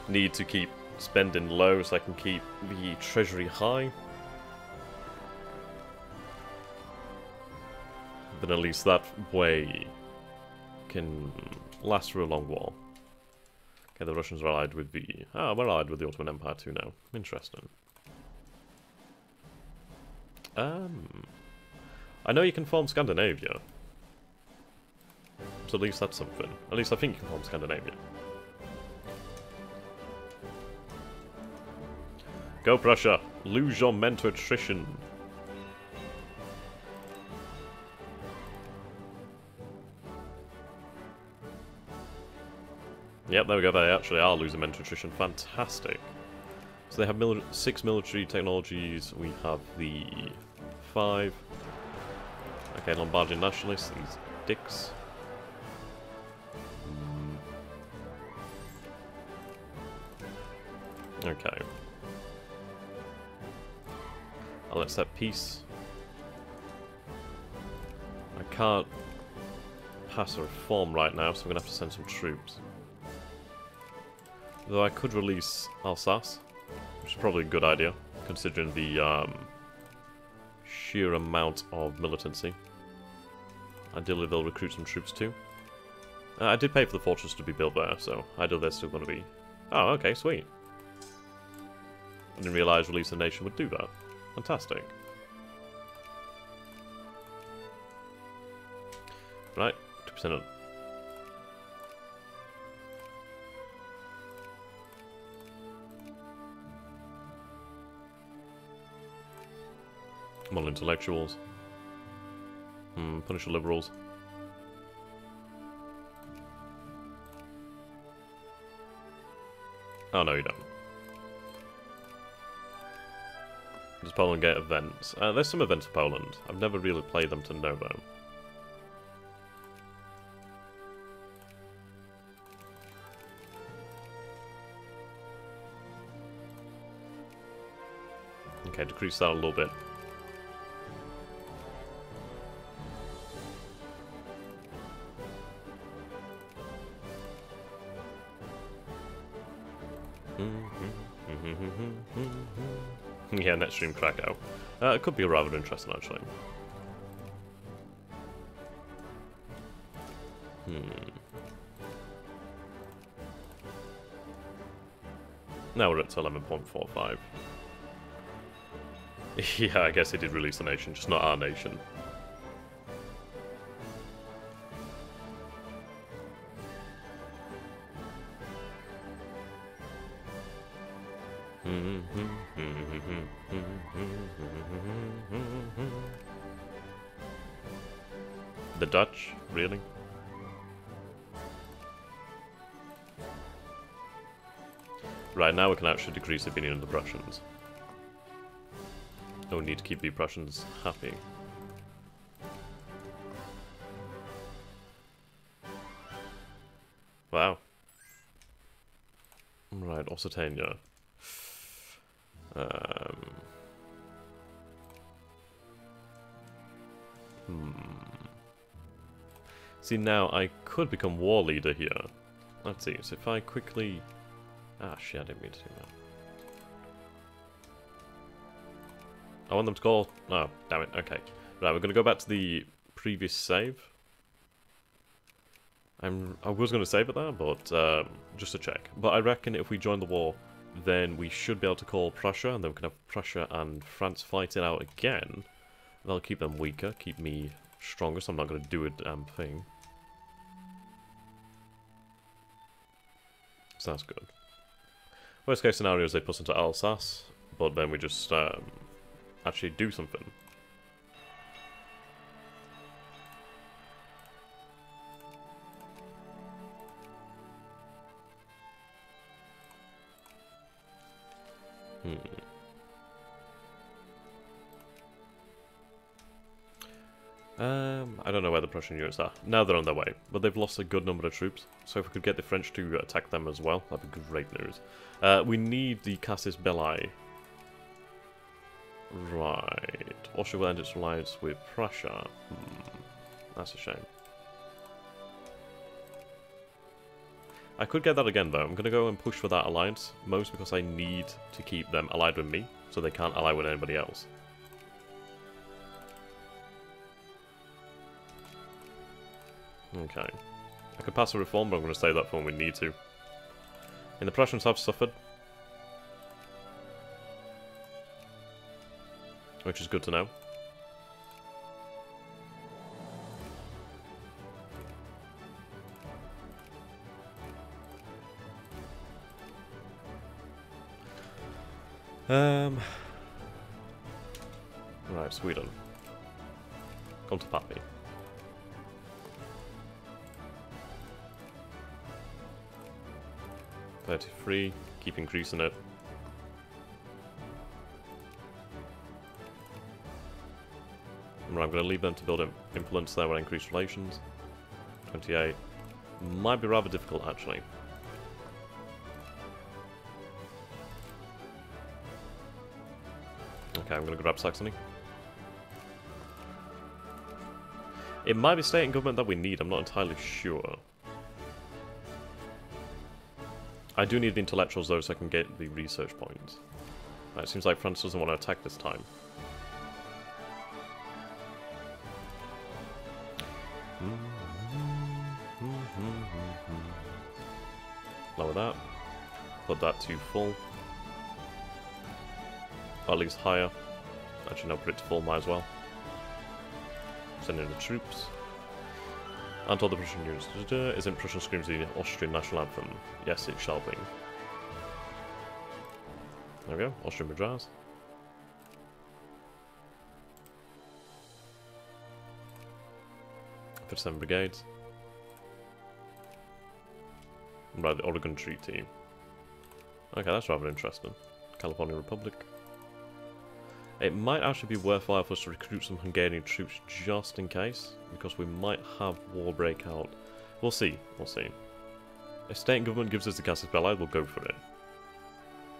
Need to keep spending low so I can keep the treasury high. Then at least that way can last through a long war. Okay, the Russians are allied with the... Ah, we're allied with the Ottoman Empire too now. Interesting. I know you can form Scandinavia. So at least that's something. At least I think you can form Scandinavia. Go Prussia! Lose your men to attrition! Yep, there we go, they actually are losing men to attrition. Fantastic. So they have 6 military technologies, we have the 5. Okay, Lombardian nationalists, these dicks. Okay. I'll accept peace. I can't pass a reform right now, so I'm going to have to send some troops. Though I could release Alsace, which is probably a good idea, considering the sheer amount of militancy. Ideally, they'll recruit some troops too. I did pay for the fortress to be built there, so ideally they're still going to be... Oh, okay, sweet. I didn't realise Release the Nation would do that. Fantastic. Right, 2% on. Come on, intellectuals. Punish the liberals. Oh, no, you don't. Does Poland get events? There's some events for Poland. I've never really played them to know, though. Okay, decrease that a little bit. Yeah, Netstream Krakow. It could be rather interesting, actually. Now we're at 11.45. Yeah, I guess they did release a nation, just not our nation. The Dutch? Really? Right, now we can actually decrease the opinion of the Prussians. No need to keep the Prussians happy. Wow. Right, Occitania. See, now I could become war leader here. Let's see, so if I quickly... Ah, shit, I didn't mean to do that. I want them to call... Oh, damn it, okay. Right, we're going to go back to the previous save. I was going to save it there, but just to check. But I reckon if we join the war, then we should be able to call Prussia, and then we can have Prussia and France fight it out again. That'll keep them weaker, keep me stronger, so I'm not going to do a damn thing. So that's good. Worst case scenario is they put us into Alsace, but then we just actually do something. I don't know where the Prussian units are. Now they're on their way, but they've lost a good number of troops, so if we could get the French to attack them as well, that'd be great news. We need the Casus Belli. Right. Austria will end its alliance with Prussia. That's a shame. I could get that again, though. I'm going to go and push for that alliance, most because I need to keep them allied with me, so they can't ally with anybody else. Okay. I could pass a reform, but I'm going to save that for when we need to. And the Prussians have suffered. Which is good to know. Right, Sweden. Come to Pappy. $33, keep increasing it. Right, I'm going to leave them to build influence there when I increase relations. 28. Might be rather difficult, actually. Okay, I'm going to grab Saxony. It might be state and government that we need, I'm not entirely sure. I do need the intellectuals though so I can get the research points. Right, it seems like France doesn't want to attack this time. Lower that. Put that to full. Or at least higher. Actually, no, put it to full, might as well. Send in the troops. And all the Prussian units. Isn't Prussian Screams the Austrian national anthem? Yes, it shall be. There we go, Austrian Madras. For 7 brigades. Right, the Oregon Treaty. Okay, that's rather interesting. California Republic. It might actually be worthwhile for us to recruit some Hungarian troops just in case, because we might have war break out. We'll see, we'll see. If state and government gives us the gas allied, we'll go for it.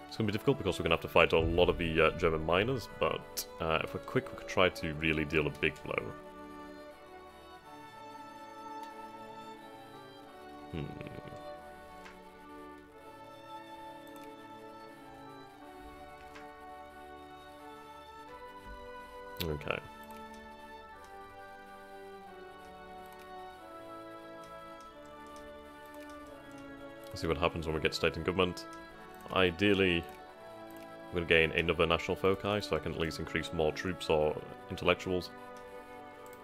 It's going to be difficult because we're going to have to fight a lot of the German miners, but if we're quick, we could try to really deal a big blow. Okay. Let's see what happens when we get state and government. Ideally, I'm going to gain another national foci so I can at least increase more troops or intellectuals.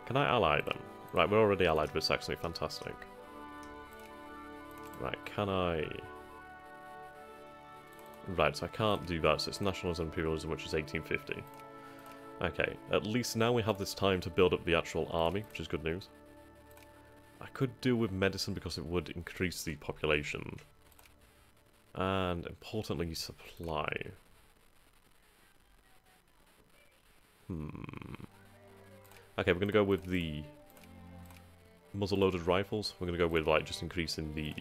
Can I ally them? Right, we're already allied with Saxony, fantastic. Right, can I... Right, so I can't do that, so it's nationalism and imperialism, which is 1850. Okay, at least now we have this time to build up the actual army, which is good news. I could do with medicine because it would increase the population. And, importantly, supply. Okay, we're going to go with the muzzle-loaded rifles. We're going to go with, like, just increasing the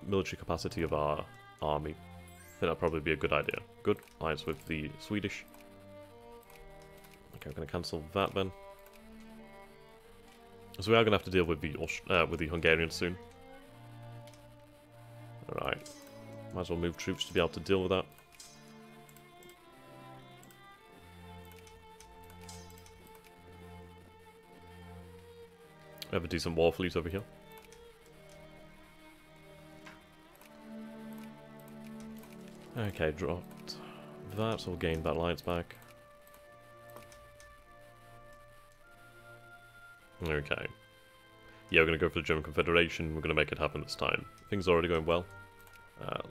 military capacity of our army. I think that'd probably be a good idea. Good. Alliance with the Swedish. Okay, we're going to cancel that then. So we are going to have to deal with the Hungarians soon. Alright. Might as well move troops to be able to deal with that. We have a decent war fleet over here. Okay, dropped that, so we'll gain that alliance back. Okay. Yeah, we're going to go for the German Confederation. We're going to make it happen this time. Things are already going well.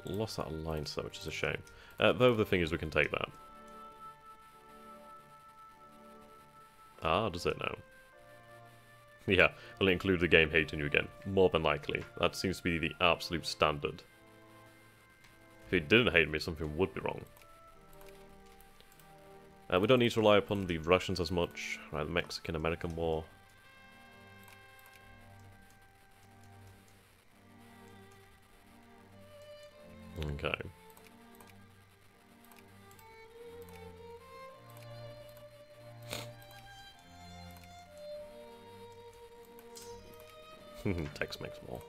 Lost that alliance though, which is a shame. Though the thing is, we can take that. Ah, does it now? Yeah, will it include the game hating you again? More than likely. That seems to be the absolute standard. If it didn't hate me, something would be wrong. We don't need to rely upon the Russians as much. Right, the Mexican-American War. Okay. Text makes more.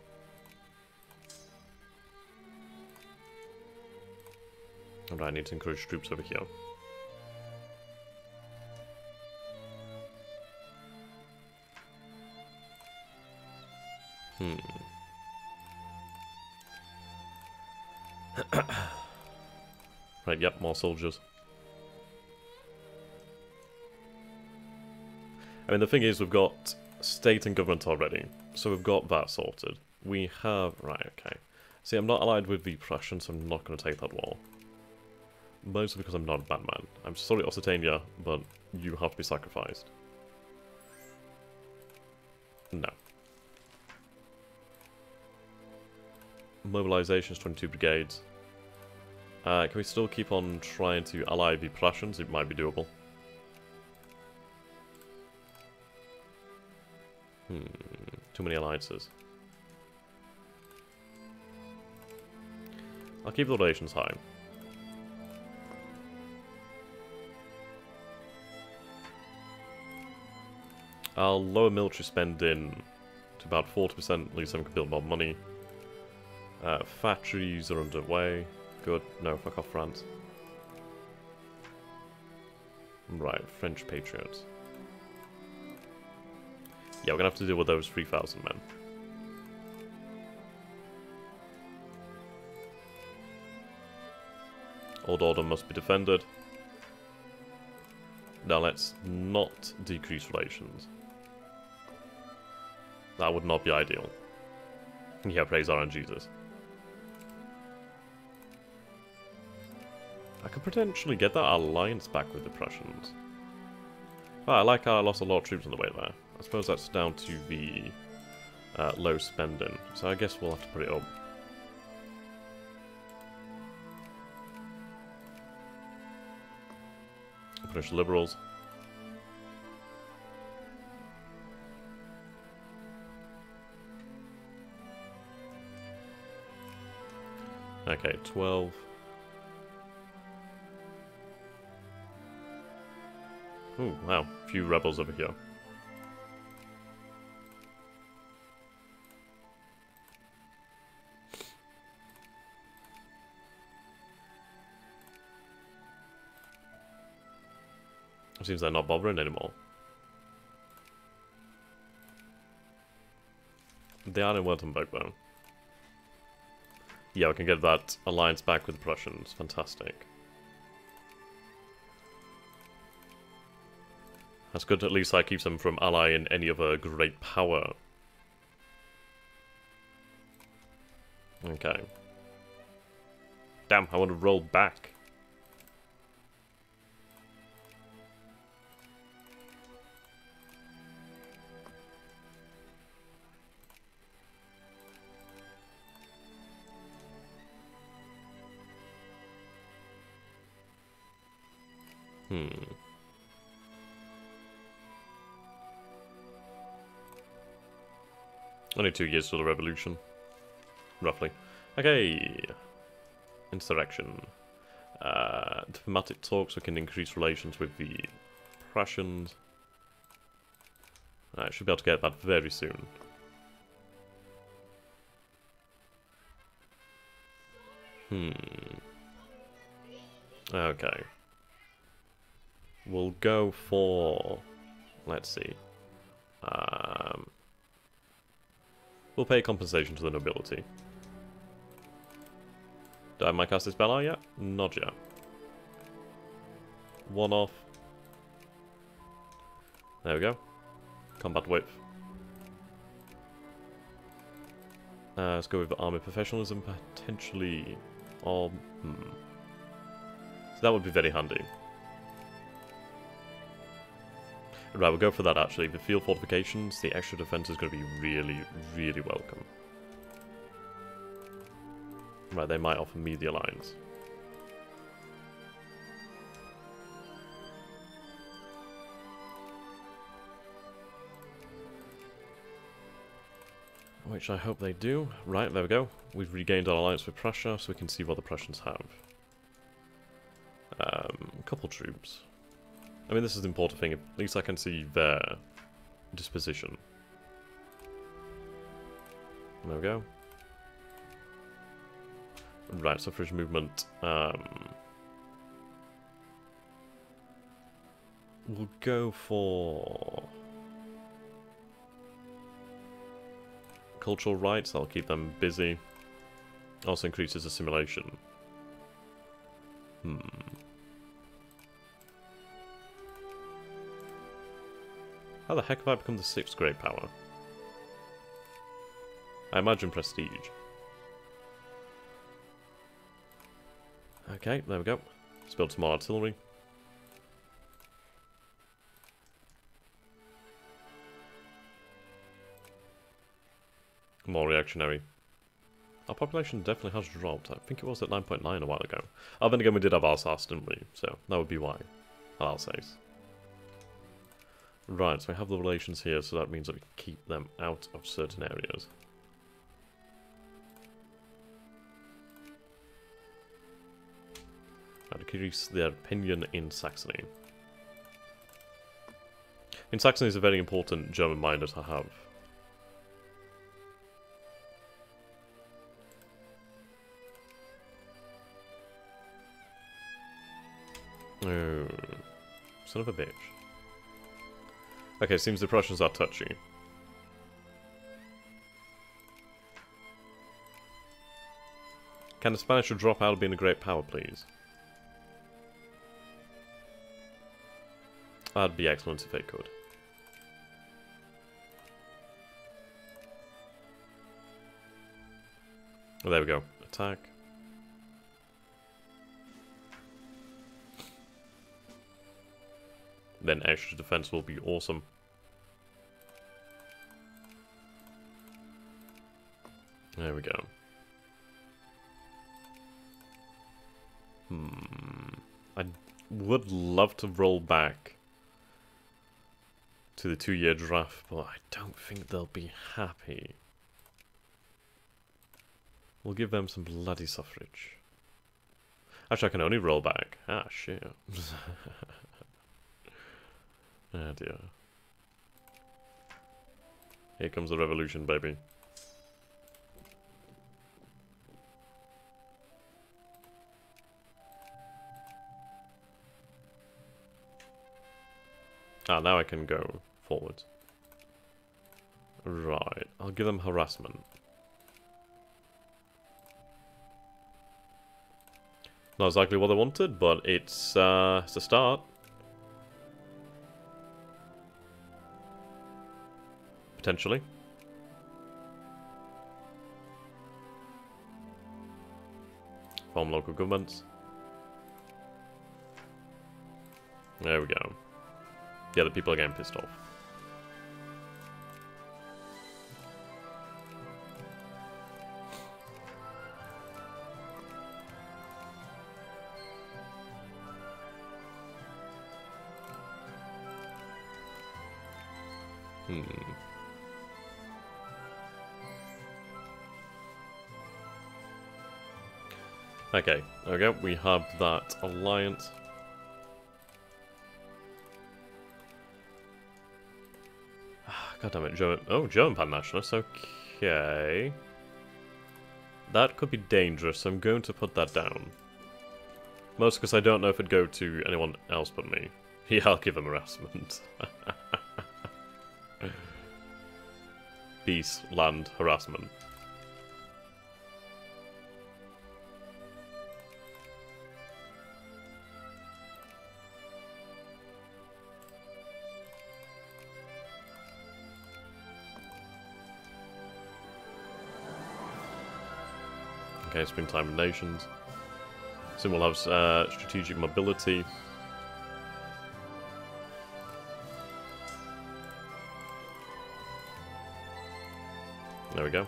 And I need to encourage troops over here. Right, yep, more soldiers. I mean, the thing is, we've got state and government already, so we've got that sorted. We have... Right, okay. See, I'm not allied with the Prussians, so I'm not going to take that war. Mostly because I'm not a bad man. I'm sorry, Occitania, but you have to be sacrificed. No. Mobilization is 22 brigades. Can we still keep on trying to ally the Prussians? It might be doable. Too many alliances. I'll keep the relations high. I'll lower military spending to about 40%, at least I can build more money. Factories are underway. Good. No, fuck off France. Right, French Patriots. Yeah, we're gonna have to deal with those 3,000 men. Old order must be defended. Now let's not decrease relations. That would not be ideal. Yeah, praise RNGesus. I could potentially get that alliance back with the Prussians. Oh, I like how I lost a lot of troops on the way there. I suppose that's down to the low spending. So I guess we'll have to put it up. Punish liberals. Okay, 12. Ooh, wow. A few rebels over here. It seems they're not bothering anymore. They are in Württemberg, though. Yeah, we can get that alliance back with the Prussians. Fantastic. That's good, at least that keeps them from allying any other great power. Okay. Damn, I want to roll back. Only 2 years till the revolution. Roughly. Okay. Insurrection. Diplomatic talks, we can increase relations with the Prussians. I should be able to get that very soon. Okay. We'll go for... Let's see. We'll pay compensation to the nobility. Do I have my Castus Belli yet? Not yet. One off. There we go. Combat whip. Let's go with army professionalism, potentially. Or... So that would be very handy. Right, we'll go for that actually. The field fortifications, the extra defense is going to be really, really welcome. Right, they might offer me the alliance. Which I hope they do. Right, there we go. We've regained our alliance with Prussia, so we can see what the Prussians have. A couple troops. I mean, this is the important thing. At least I can see their disposition. There we go. Right, suffrage movement. We'll go for... cultural rights, that'll keep them busy. Also increases assimilation. How the heck have I become the 6th great power? I imagine prestige. Okay, there we go. Let's build some more artillery. More reactionary. Our population definitely has dropped. I think it was at 9.9 a while ago. Oh, then again, we did have Alsace, didn't we? So, that would be why. Alsace. Right, so we have the relations here, so that means that we can keep them out of certain areas. And decrease their opinion in Saxony. In Saxony is a very important German miner to have. Oh, son of a bitch. Okay, seems the Prussians are touchy. Can the Spanish drop out of being a great power, please? That'd be excellent if they could. Oh, there we go. Attack. Then extra defense will be awesome. There we go. I would love to roll back to the 2-year draft, but I don't think they'll be happy. We'll give them some bloody suffrage. Actually, I can only roll back. Ah, shit. Oh dear. Here comes the revolution, baby. Ah, now I can go forward. Right, I'll give them harassment. Not exactly what I wanted, but it's a start. Potentially. Form local governments. There we go. Yeah, the people are getting pissed off. Okay, there we go. We have that alliance. God damn it, German. Oh, German pan-nationalists. Okay. That could be dangerous, so I'm going to put that down. Most because I don't know if it'd go to anyone else but me. Yeah, I'll give them harassment. Peace, land, harassment. Okay, springtime of nations. Soon we'll have strategic mobility. There we go.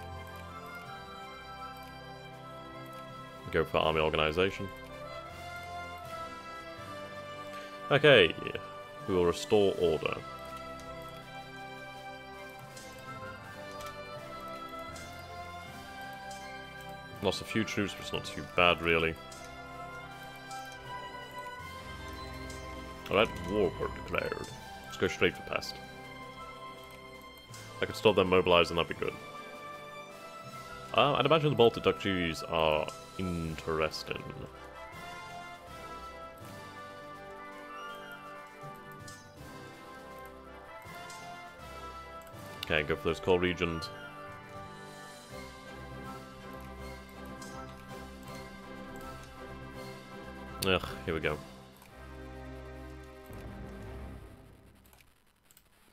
Go for army organization. Okay, we will restore order. Lost a few troops, but it's not too bad, really. Alright, war report declared. Let's go straight for pest. I could stop them mobilizing, that'd be good. I'd imagine the Baltic duchies are interesting. Okay, go for those core regions. Ugh, here we go.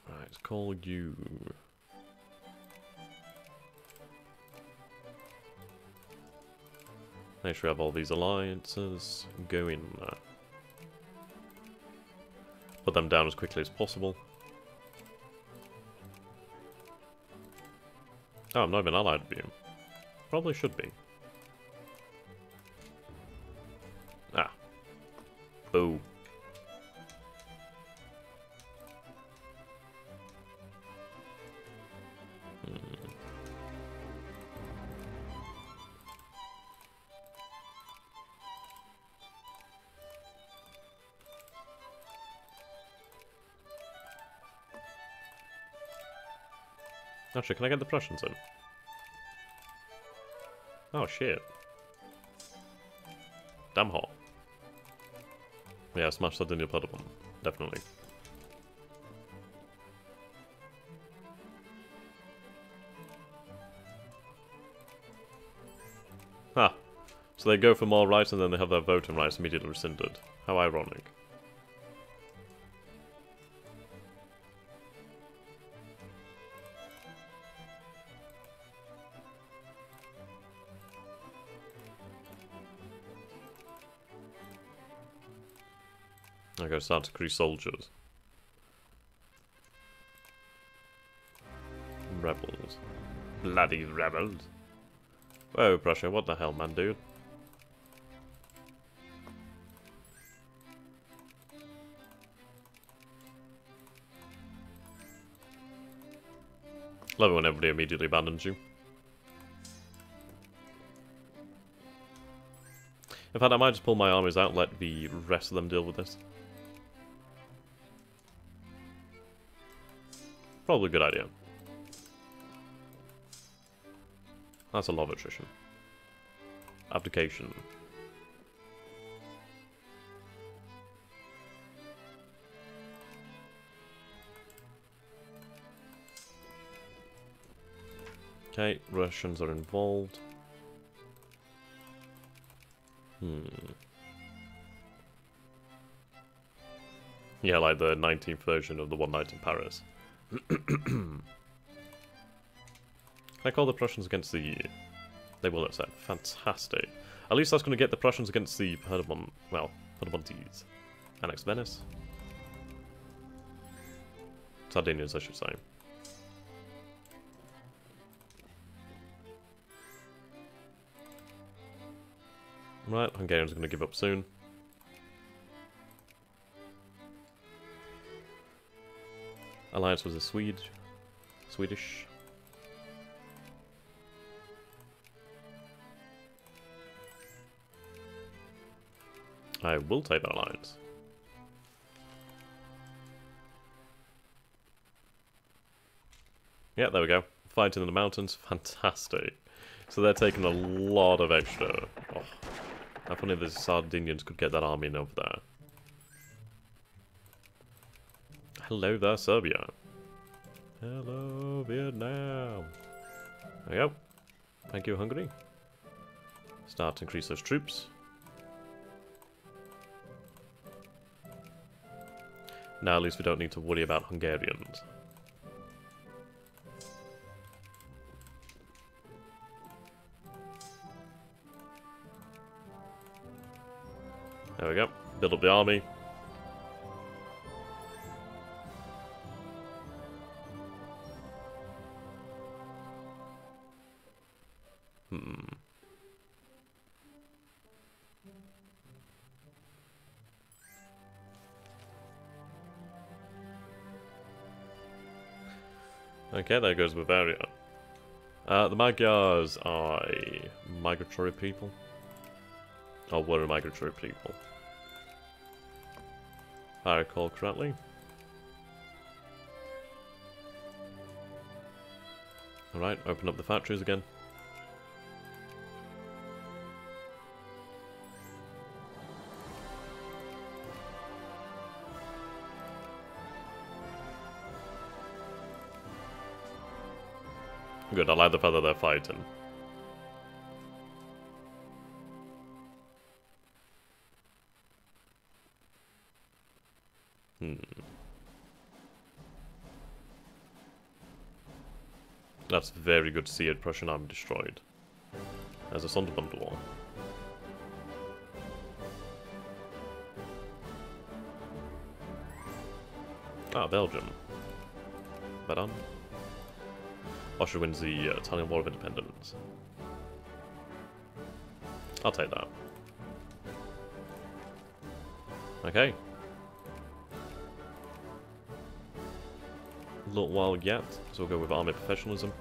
Right, let's call you. Make sure we have all these alliances going. Put them down as quickly as possible. Oh, I'm not even allied with you. Probably should be. Ah. Boo. Actually, can I get the Prussians in? Oh, shit. Damn hot. Yeah, smash that in your blood one. Definitely. Ha! So they go for more rights and then they have their voting rights immediately rescinded. How ironic. I gotta start to increase soldiers. Rebels. Bloody rebels. Whoa, Prussia, what the hell, man, dude? Love it when everybody immediately abandons you. In fact, I might just pull my armies out and let the rest of them deal with this. Probably a good idea. That's a lot of attrition. Abdication. Okay, Russians are involved. Yeah, like the 19th version of the One Night in Paris. Can I call the Prussians against the... They will accept. Fantastic. At least that's going to get the Prussians against the Piedmontese. Annex Venice. Sardinians, I should say. Right, Hungarians are going to give up soon. Alliance was a Swedish. I will take that alliance. Yeah, there we go. Fighting in the mountains, fantastic. So they're taking a lot of extra. Oh, how funny the Sardinians could get that army in over there. Hello there, Serbia. Hello, Vietnam. There we go. Thank you, Hungary. Start to increase those troops. Now at least we don't need to worry about Hungarians. There we go. Build up the army. Okay, there goes Bavaria. The Magyars are a migratory people. Or were a migratory people. If I recall correctly. Alright, open up the factories again. Good, I like the fact that they're fighting. That's very good to see a Prussian army destroyed. There's a Sonderbund wall. Ah, Belgium. Verdun. Austria wins the Italian War of Independence. I'll take that. Okay. A little while yet, so we'll go with army professionalism.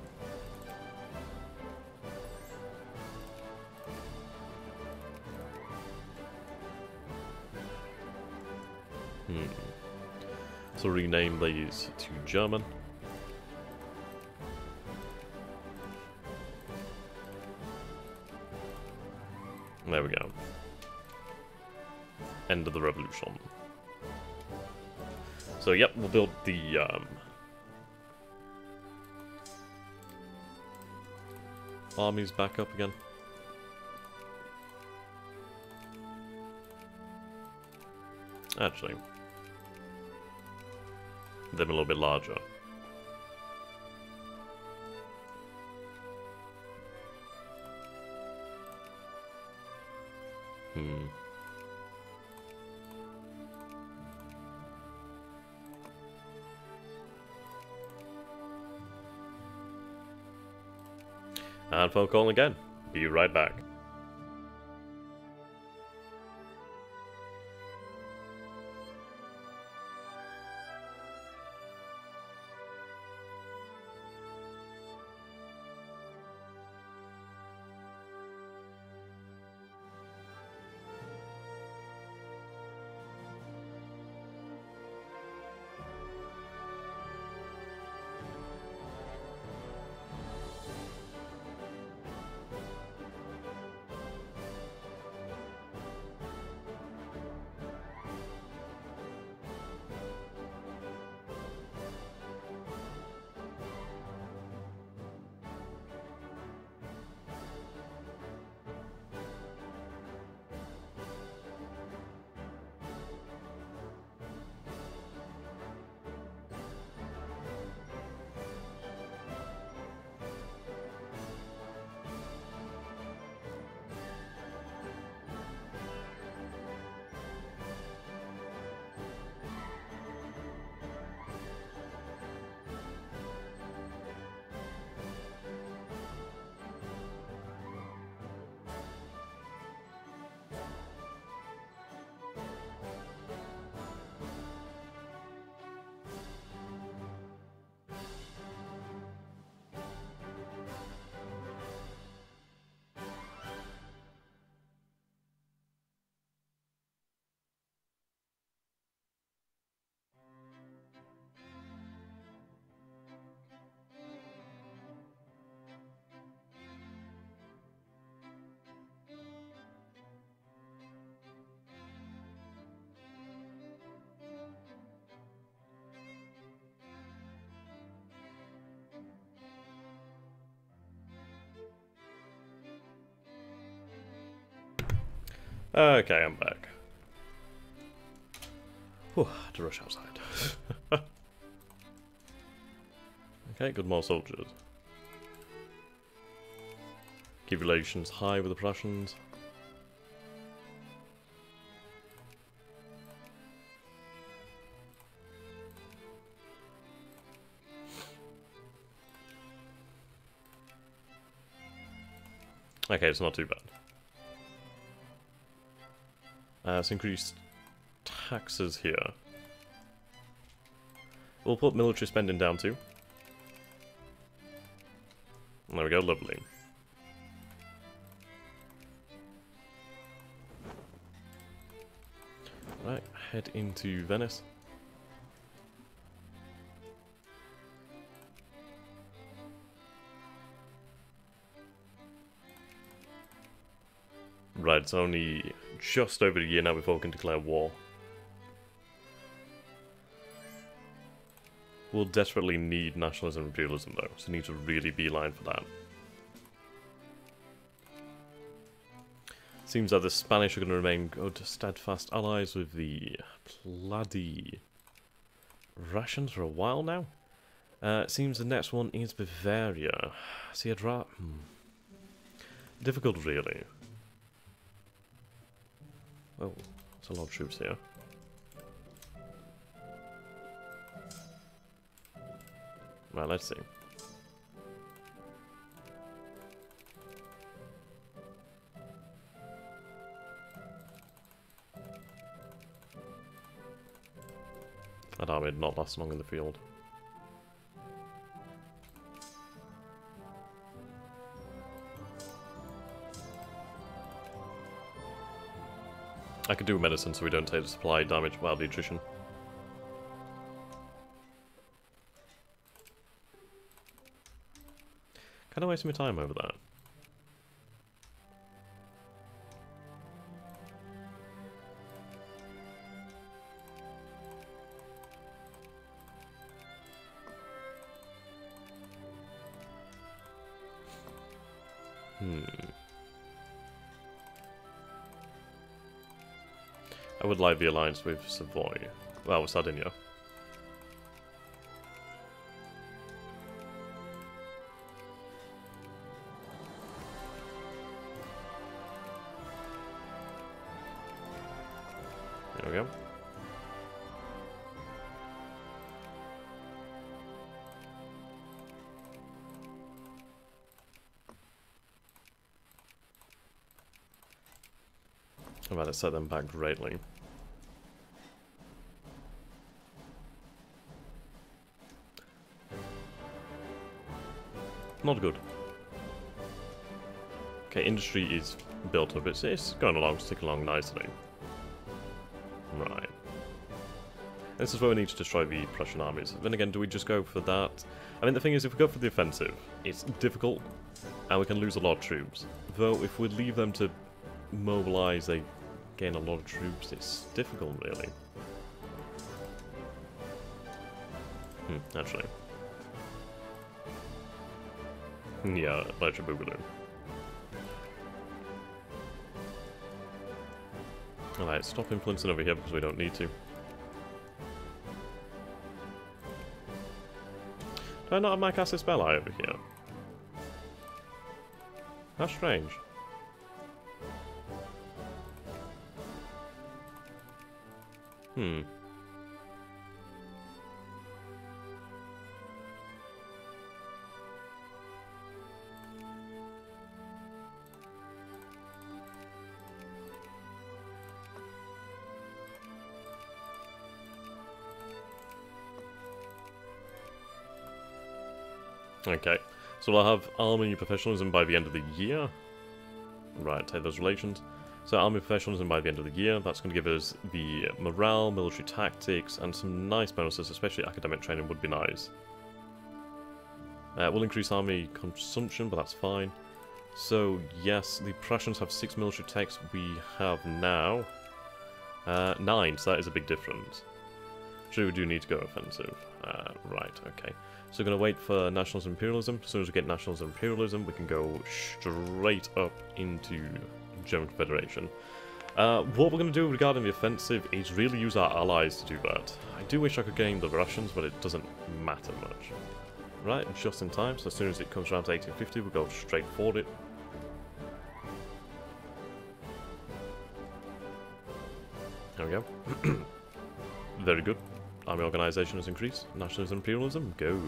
So rename these to German. There we go. End of the revolution. So, yep, we'll build the, armies back up again. Actually, them a little bit larger. And phone call again. Be right back. Okay, I'm back. Whew, had to rush outside. Okay, good, more soldiers. Keep relations high with the Prussians. Okay, it's not too bad. Let's increase taxes here. We'll put military spending down too. There we go, lovely. Right, head into Venice. Right, it's only just over a year now before we can declare war. We'll desperately need nationalism and imperialism though, so we need to really beeline for that. Seems like the Spanish are going to remain good, steadfast allies with the bloody Russians for a while now. It seems the next one is Bavaria. See, I'd rather... difficult, really. Oh, there's a lot of troops here. Right, let's see. That army did not last long in the field. I could do medicine so we don't take the supply damage while the attrition. Kind of wasting my time over that. I would like the alliance with Savoy. Well, with Sardinia. There we go. I'm about to set them back greatly. Not good. Okay, industry is built up. It's going along, sticking along nicely. Right. This is where we need to destroy the Prussian armies. Then again, do we just go for that? I mean, the thing is, if we go for the offensive, it's difficult, and we can lose a lot of troops. Though, if we leave them to mobilize, they gain a lot of troops. It's difficult, really. Actually. Yeah, Ledger Boogaloo. Alright, stop influencing over here because we don't need to. Do I not have my cast spell eye over here? How strange. Okay, so we'll have army professionalism by the end of the year. Right, take those relations. So army professionalism by the end of the year, that's going to give us the morale, military tactics, and some nice bonuses, especially academic training would be nice. We'll increase army consumption, but that's fine. So yes, the Prussians have 6 military techs, we have now 9, so that is a big difference. Sure, we do need to go offensive. Right, okay. So we're going to wait for nationalism imperialism. As soon as we get nationalism imperialism, we can go straight up into German Confederation. What we're going to do regarding the offensive is really use our allies to do that. I do wish I could gain the Russians, but it doesn't matter much. Right, just in time, so as soon as it comes around to 1850, we'll go straight for it. There we go. Very good. Army organization has increased. Nationalism, imperialism, go.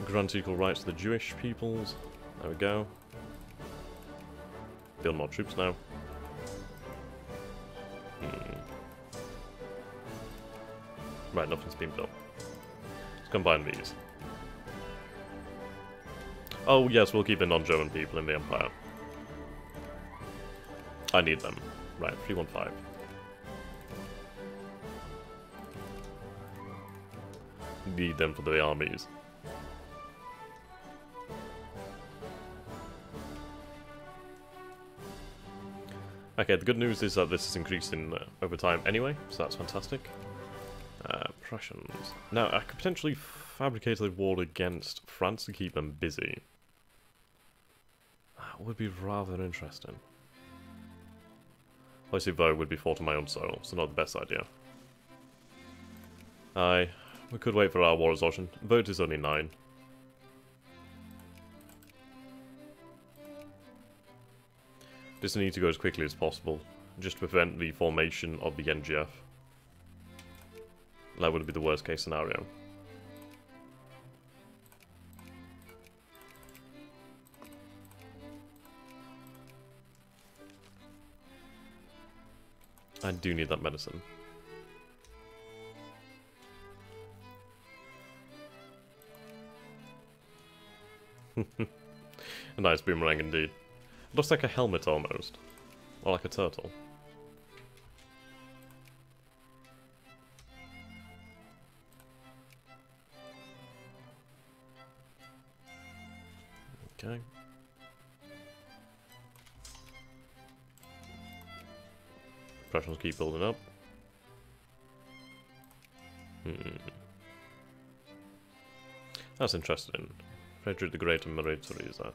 Grant equal rights to the Jewish peoples. There we go. Build more troops now. Right, nothing's been built. Let's combine these. Oh yes, we'll keep the non-German people in the Empire. I need them. Right, 315. Need them for the armies. Okay, the good news is that this is increasing over time anyway, so that's fantastic. Prussians. Now, I could potentially fabricate a war against France to keep them busy. That would be rather interesting. Obviously, though, it would be fought on my own soil, so not the best idea. We could wait for our war resolution. Vote is only 9. Just need to go as quickly as possible, just to prevent the formation of the NGF. That would be the worst case scenario. I do need that medicine. A nice boomerang indeed. Looks like a helmet almost. Or like a turtle. Okay. Prussians keep building up. That's interesting. Frederick the Great and Maria Theresa.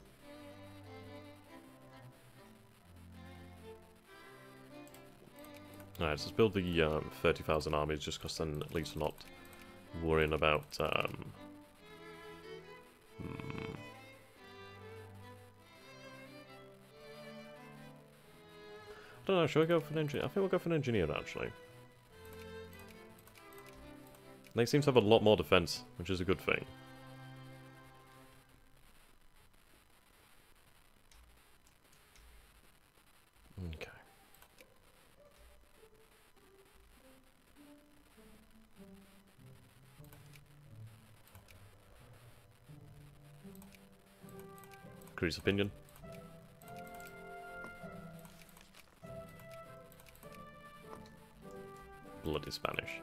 Alright, so let's build the 30,000 armies, just because then at least we're not worrying about... I don't know, should I go for an engineer? I think we'll go for an engineer, actually. They seem to have a lot more defense, which is a good thing. Okay. Increase opinion. Bloody Spanish.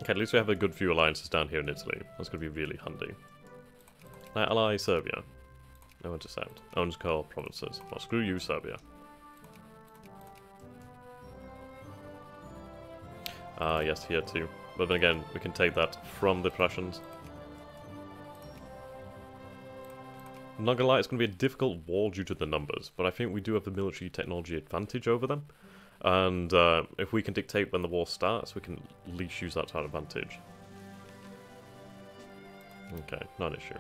Okay, at least we have a good few alliances down here in Italy. That's going to be really handy. Now, ally Serbia. No one to sound. Owns core provinces. Well, screw you, Serbia. Ah, yes, here too. But then again, we can take that from the Prussians. I'm not gonna lie, it's gonna be a difficult war due to the numbers, but I think we do have the military technology advantage over them. And if we can dictate when the war starts, we can at least use that to our advantage. Okay, not an issue.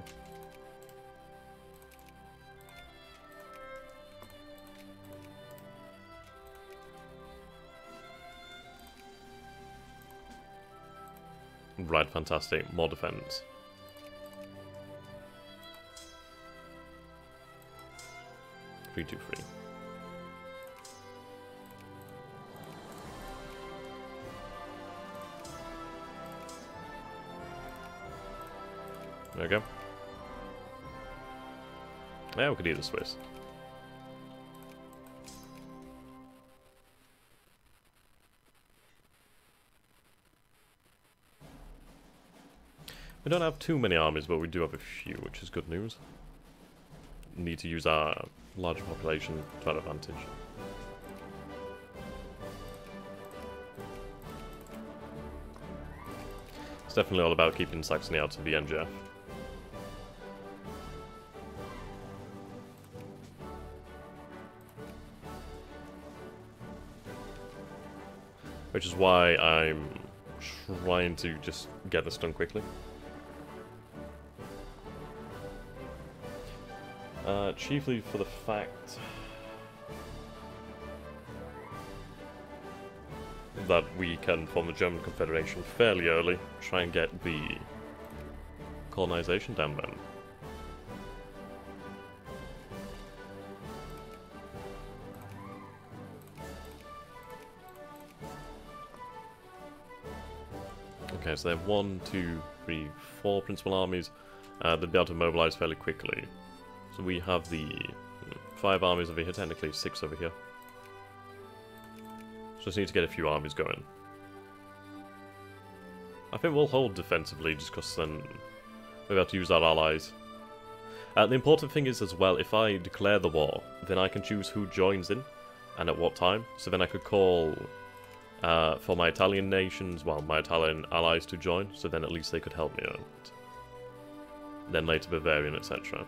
Right, fantastic. More defense. Three, 2, 3. There we go. Yeah, we could eat the Swiss. We don't have too many armies, but we do have a few, which is good news. Need to use our larger population to our advantage. It's definitely all about keeping Saxony out of the NGF. Which is why I'm trying to just get this done quickly. Chiefly for the fact that we can form the German Confederation fairly early, try and get the colonization down then. Okay, so they have 1, 2, 3, 4 principal armies. They'll be able to mobilize fairly quickly. So we have the 5 armies over here, technically 6 over here. Just need to get a few armies going. I think we'll hold defensively just because then we'll have to use our allies. The important thing is as well, if I declare the war, then I can choose who joins in and at what time. So then I could call for my Italian nations, well, my Italian allies to join, so then at least they could help me out. Then later Bavarian, etc.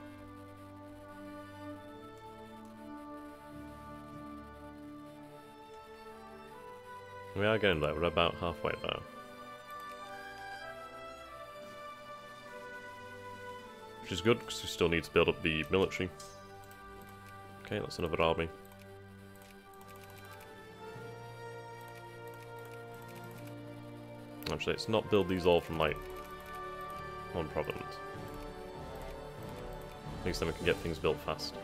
We are getting there, we're about halfway there. Which is good, because we still need to build up the military. Okay, that's another army. Actually, let's not build these all from, like, one province. At least then we can get things built fast.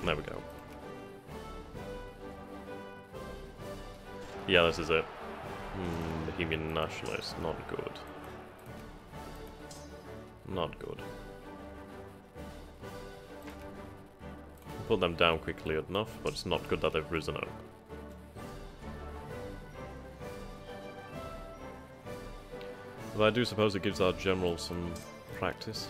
There we go. Yeah, this is it. Bohemian nationalists, not good. Not good. Put them down quickly enough, but it's not good that they've risen up. But I do suppose it gives our general some practice.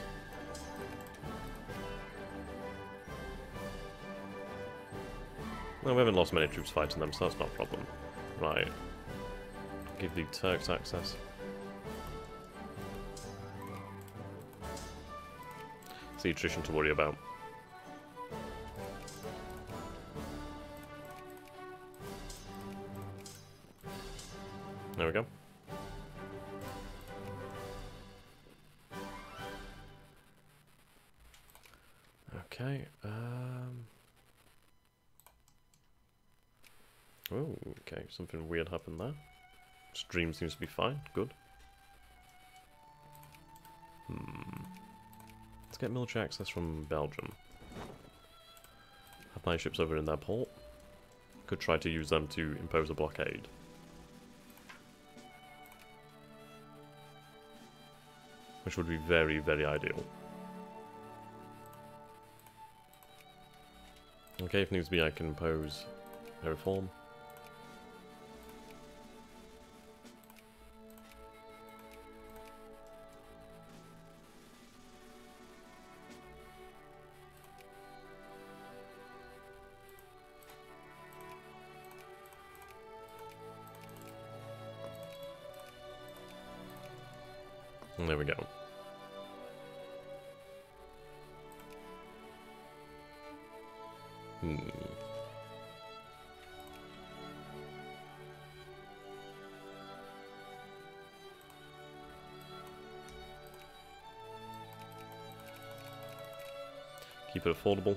No, we haven't lost many troops fighting them, so that's not a problem. Right. Give the Turks access. See attrition to worry about. There we go. Okay, oh, okay, something weird happened there. Stream seems to be fine, good. Let's get military access from Belgium. Have my ships over in their port. Could try to use them to impose a blockade. Which would be very, very ideal. Okay, if needs be, I can impose a reform. And there we go. Keep it affordable.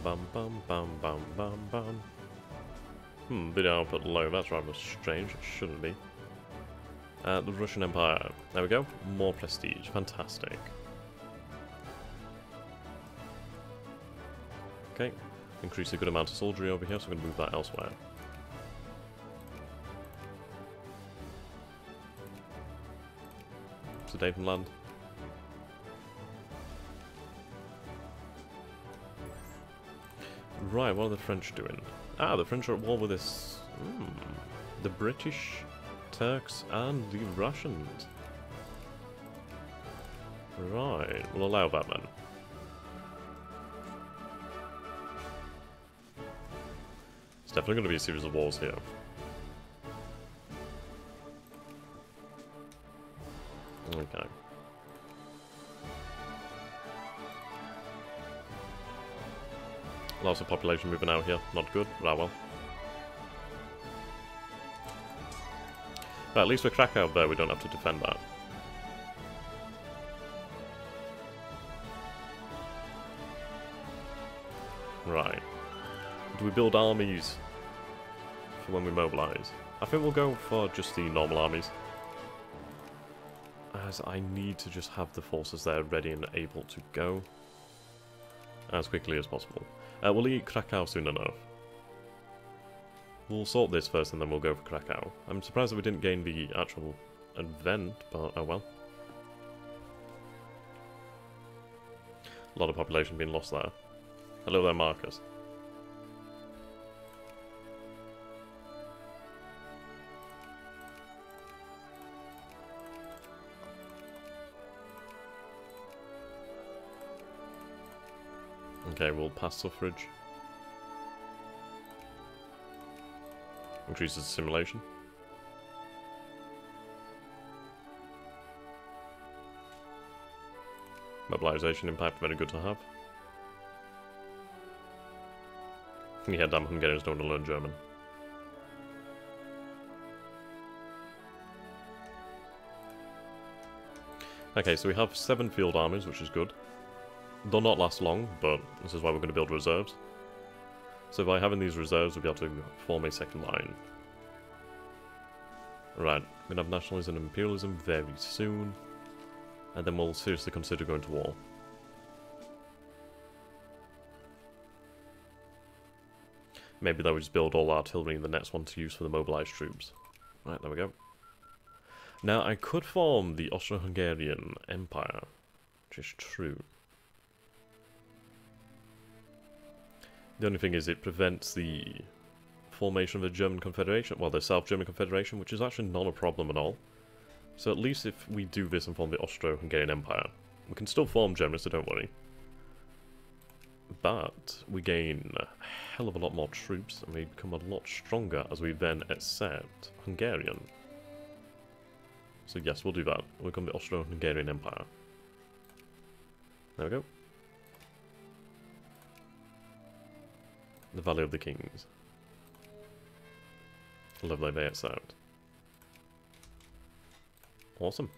Bum bum bum bum bum bum. Video output low, that's rather strange, it shouldn't be. The Russian Empire. There we go. More prestige. Fantastic. Okay. Increase a good amount of soldiery over here, so I'm going to move that elsewhere. Sudetenland. Right, what are the French doing? Ah, the French are at war with this... the British, Turks, and the Russians. Right, we'll allow that then. It's definitely going to be a series of wars here. Okay. Lots of population moving out here, not good, but well. But at least with Krakow there, we don't have to defend that. Right. Do we build armies for when we mobilise? I think we'll go for just the normal armies. As I need to just have the forces there ready and able to go as quickly as possible. We'll eat Krakow soon enough. We'll sort this first and then we'll go for Krakow. I'm surprised that we didn't gain the actual event, but oh well. A lot of population being lost there. Hello there, Marcus. Okay, we'll pass suffrage. Increases assimilation. Mobilization impact, very good to have. Yeah, damn Hungarians don't want to learn German. Okay, so we have 7 field armies, which is good. They'll not last long, but this is why we're going to build reserves. So by having these reserves, we'll be able to form a second line. Right, we're going to have nationalism and imperialism very soon. And then we'll seriously consider going to war. Maybe they'll just build all artillery in the next one to use for the mobilized troops. Right, there we go. Now, I could form the Austro-Hungarian Empire, which is true. The only thing is it prevents the formation of the German Confederation, well, the South German Confederation, which is actually not a problem at all. So at least if we do this and form the Austro-Hungarian Empire, we can still form Germany, so don't worry. But we gain a hell of a lot more troops, and we become a lot stronger as we then accept Hungarian. So yes, we'll do that. We'll become the Austro-Hungarian Empire. There we go. The Valley of the Kings. Lovely, they accept. Awesome.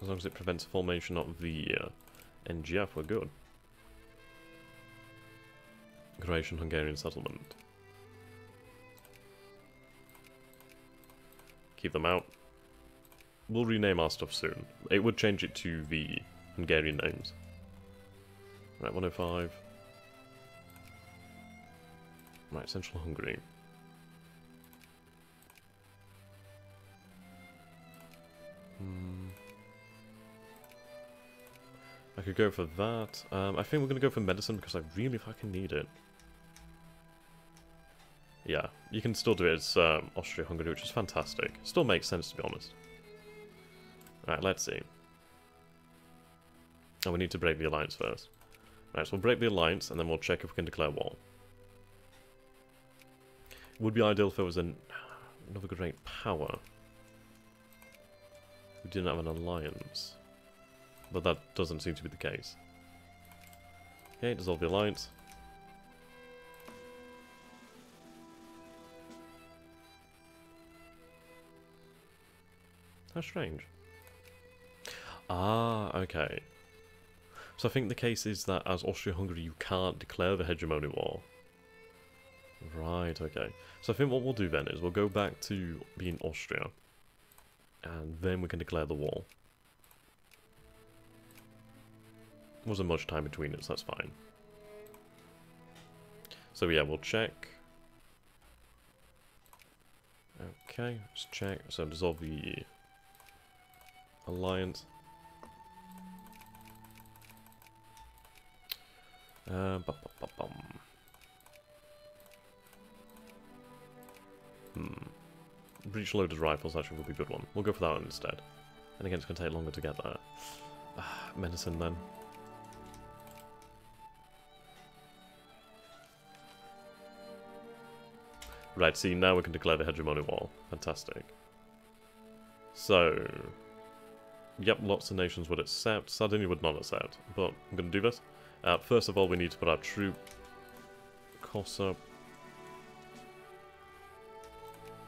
As long as it prevents formation of the NGF, we're good. Croatian Hungarian settlement. Keep them out. We'll rename our stuff soon. It would change it to the Hungarian names. Right, 105. Right, Central Hungary. I could go for that. I think we're going to go for medicine because I really fucking need it. Yeah, you can still do it as Austria-Hungary, which is fantastic. Still makes sense, to be honest. Right, let's see. Oh, we need to break the alliance first. Right, so we'll break the alliance, and then we'll check if we can declare war. It would be ideal if there was another great power. We didn't have an alliance. But that doesn't seem to be the case. Okay, dissolve the alliance. How strange. Ah, okay. So I think the case is that as Austria-Hungary you can't declare the hegemony war. Right, okay. So I think what we'll do then is we'll go back to being Austria. And then we can declare the war. Wasn't much time between us, that's fine. So yeah, we'll check. Okay, let's check. So dissolve the alliance. Breech loaded rifles actually would be a good one. We'll go for that one instead. And again, it's going to take longer to get there. Medicine then. Right, see, now we can declare the hegemony war. Fantastic. So, yep, lots of nations would accept. Sardinia would not accept, but I'm going to do this. First of all, we need to put our troop costs up.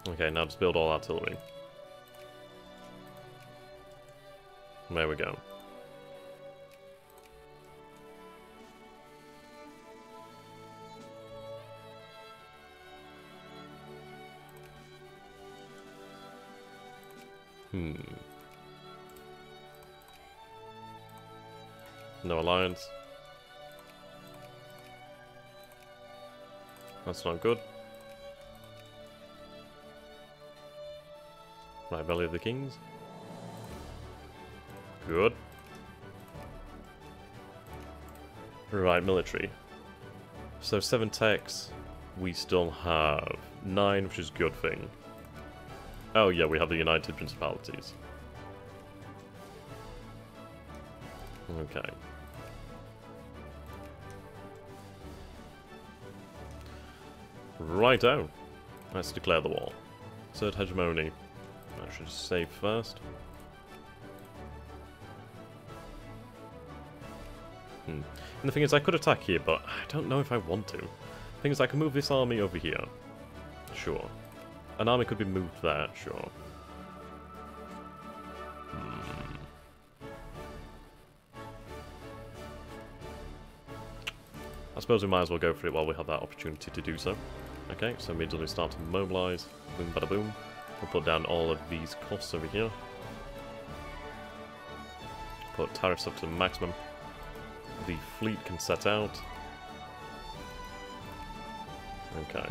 Okay, now just build all artillery. There we go. No alliance. That's not good. Right, Valley of the Kings. Good. Right, military. So 7 techs. We still have 9, which is a good thing. Oh yeah, we have the United Principalities. Okay. Righto. Let's declare the war. Third hegemony. I should save first. And the thing is, I could attack here, but I don't know if I want to. The thing is, I can move this army over here. Sure. An army could be moved there, sure. I suppose we might as well go for it while we have that opportunity to do so. Okay, so immediately start to mobilize. Boom, bada boom. We'll put down all of these costs over here. Put tariffs up to the maximum. The fleet can set out. Okay.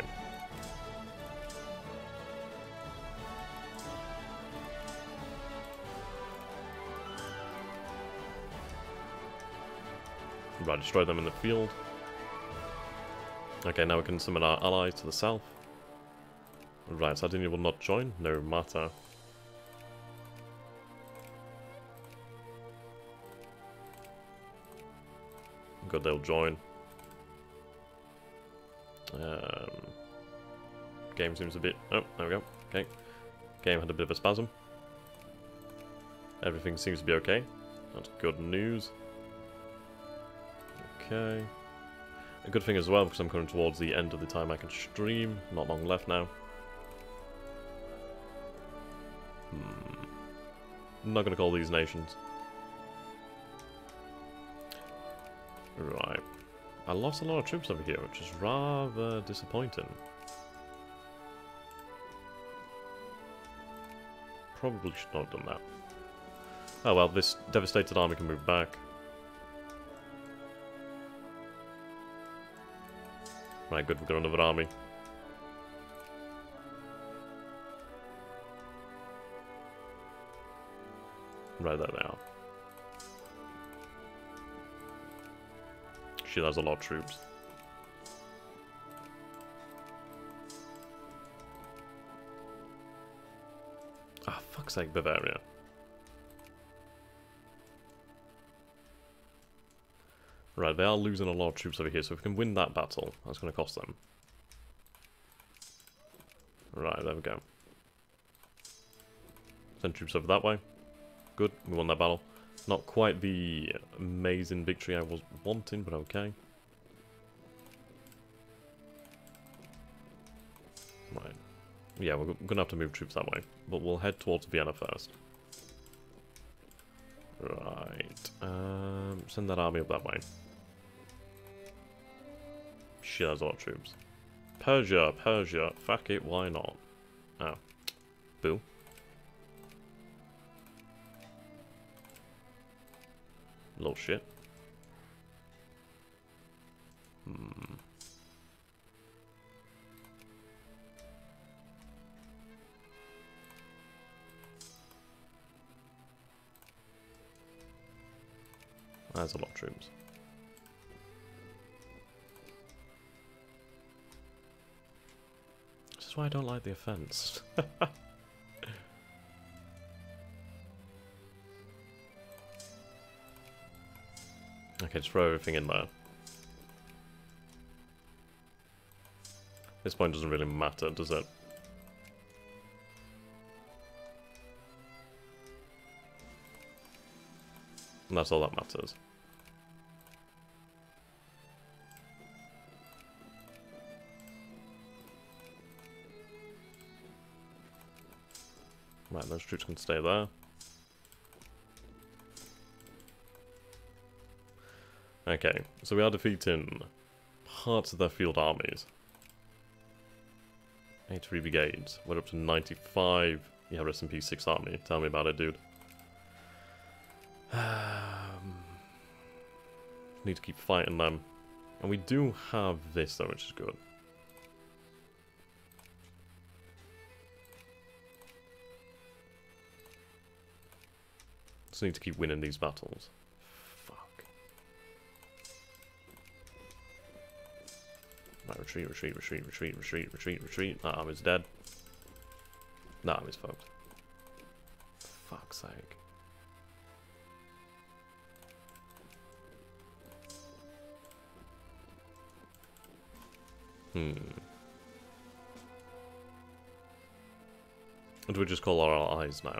Right, destroy them in the field. Okay, now we can summon our allies to the south. Right, Sardinia will not join, no matter. Good, they'll join. Game seems a bit... Oh, there we go. Okay. Game had a bit of a spasm. Everything seems to be okay. That's good news. Okay. A good thing as well, because I'm coming towards the end of the time I can stream. Not long left now. I'm not going to call these nations. Right. I lost a lot of troops over here, which is rather disappointing. Probably should not have done that. Oh well, this devastated army can move back. Right, good, we've got another army. Right, there they are. Shit, that's a lot of troops. Ah, fuck's sake, Bavaria. Right, they are losing a lot of troops over here, so if we can win that battle, that's going to cost them. Right, there we go. Send troops over that way. Good, we won that battle. Not quite the amazing victory I was wanting, but okay. Right. Yeah, we're going to have to move troops that way, but we'll head towards Vienna first. Right. Send that army up that way. Shit, that's a lot of troops. Persia, Persia. Fuck it, why not? Oh. Boo. Little shit. That's a lot of troops. This is why I don't like the offense. Okay, just throw everything in there. This point doesn't really matter, does it? And that's all that matters. Right, those troops can stay there. Okay, so we are defeating parts of their field armies. 83 brigades. We're up to 95. Yeah, rest in peace, 6th Army. Tell me about it, dude. Need to keep fighting them. And we do have this, though, which is good. Just need to keep winning these battles. Fuck. Right, retreat, retreat, retreat, retreat, retreat, retreat, retreat. That army's dead. That army's fucked. Fuck's sake. Do we just call our allies now?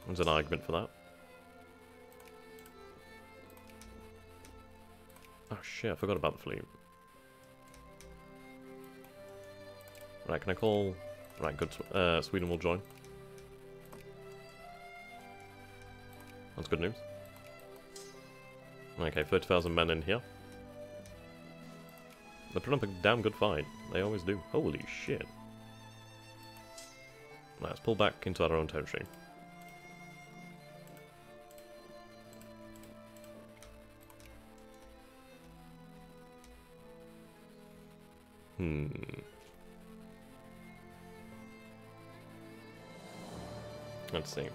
There's an argument for that. Oh shit, I forgot about the fleet. Right, can I call... Right, good. Sweden will join. That's good news. Okay, 30,000 men in here. They're putting up a damn good fight. They always do. Holy shit. Right, let's pull back into our own territory. Let's see.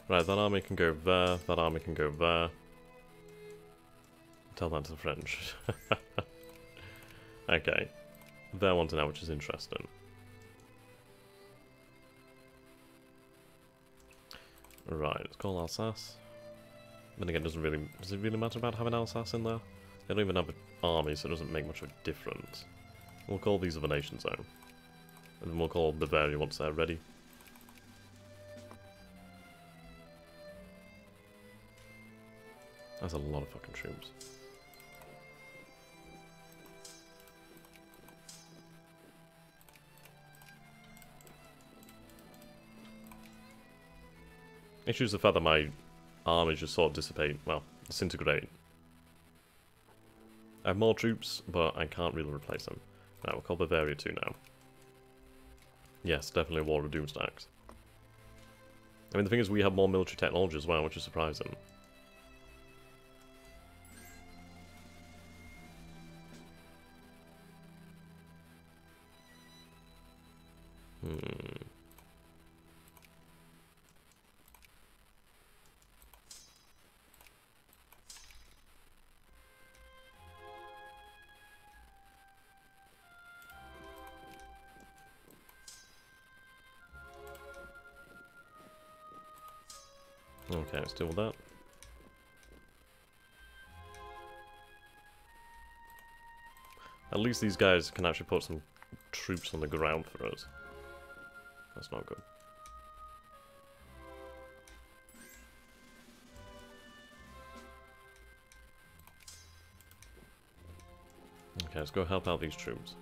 Right, that army can go there, that army can go there. Tell that to the French. Okay. They're wanting now, which is interesting. Right, let's call Alsace. Then again, does it really matter about having Alsace in there? They don't even have an army, so it doesn't make much of a difference. We'll call these other nations though. And then we'll call Bavaria once they're ready. That's a lot of fucking troops. Issues the fact that my armies just sort of dissipate, well, disintegrate. I have more troops, but I can't really replace them. Right, we'll call Bavaria 2 now. Yes, definitely a war of doomstacks. I mean, the thing is, we have more military technology as well, which is surprising. Okay, let's deal with that. At least these guys can actually put some troops on the ground for us. That's not good. Okay, let's go help out these troops.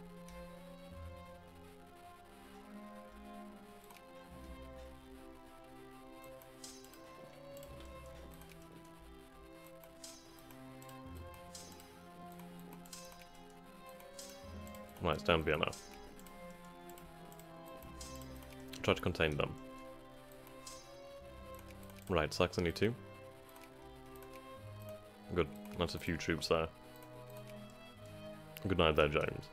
Right, it's down Vienna. Try to contain them. Right, Saxony too. Good, that's a few troops there. Good night there, James.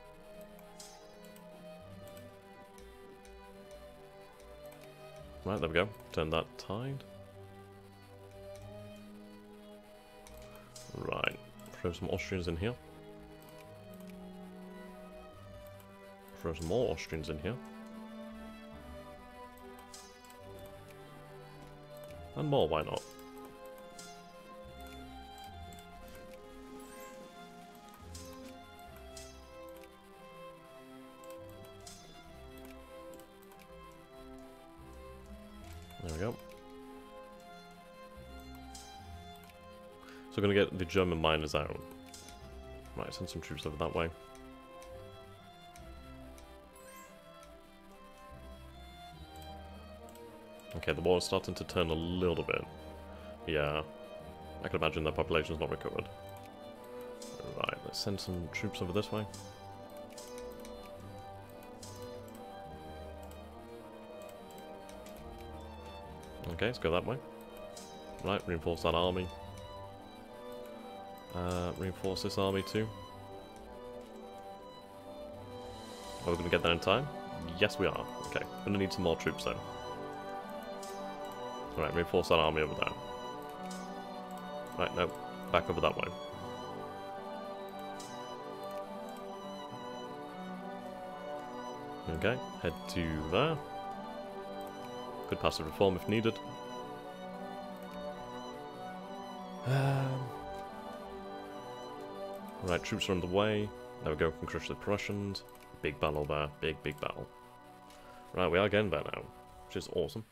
Right, there we go. Turn that tide. Right, throw some Austrians in here. Throw some more Austrians in here. And more, why not? There we go. So we're going to get the German miners out. Right, send some troops over that way. Okay, the war is starting to turn a little bit. Yeah, I can imagine their population's not recovered. Right, let's send some troops over this way. Okay, let's go that way. Right, reinforce that army. Reinforce this army too. Are we going to get there in time? Yes, we are. Okay, we're going to need some more troops though. Right, reinforce that army over there. Right, no, back over that way. Okay, head to there. Could pass a reform if needed. Right, troops are on the way. There we go, can crush the Prussians. Big battle there, big battle. Right, we are getting there now, which is awesome.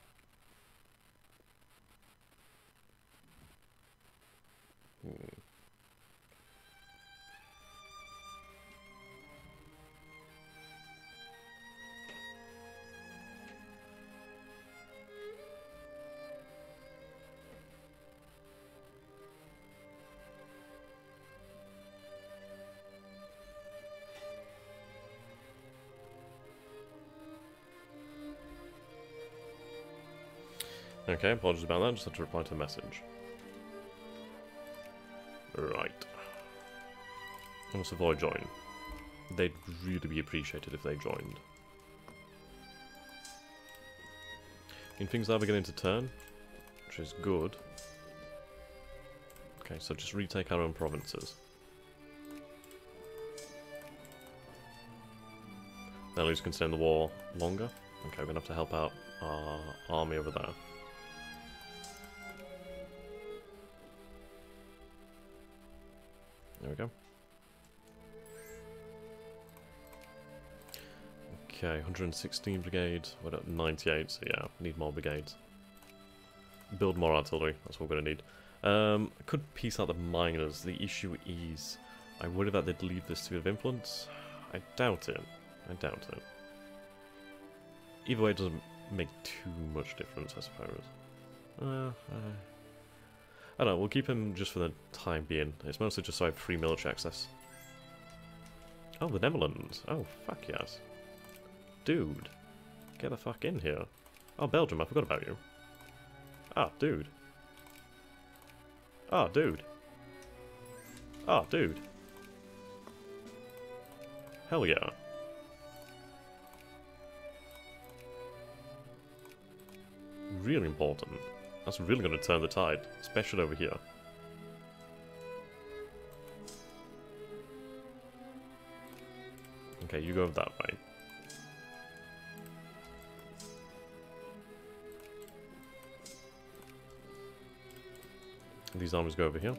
Okay, apologies about that, just had to reply to the message. Right. And Savoy join. They'd really be appreciated if they joined. And things are beginning to turn, which is good. Okay, so just retake our own provinces. Now who's can stay in the war longer? Okay, we're gonna have to help out our army over there. There we go. Okay, 116 brigades. We're at 98, so yeah, need more brigades. Build more artillery, that's what we're gonna need. I could piece out the miners. The issue is, I worry that they'd leave this sphere of influence. I doubt it. I doubt it. Either way, it doesn't make too much difference, I suppose. I don't know, we'll keep him just for the time being. It's mostly just so I have free military access. Oh, the Netherlands. Oh, fuck yes. Dude. Get the fuck in here. Oh, Belgium, I forgot about you. Ah, dude. Ah, dude. Ah, dude. Hell yeah. Really important. That's really going to turn the tide, especially over here. Okay, you go that way. These armies go over here.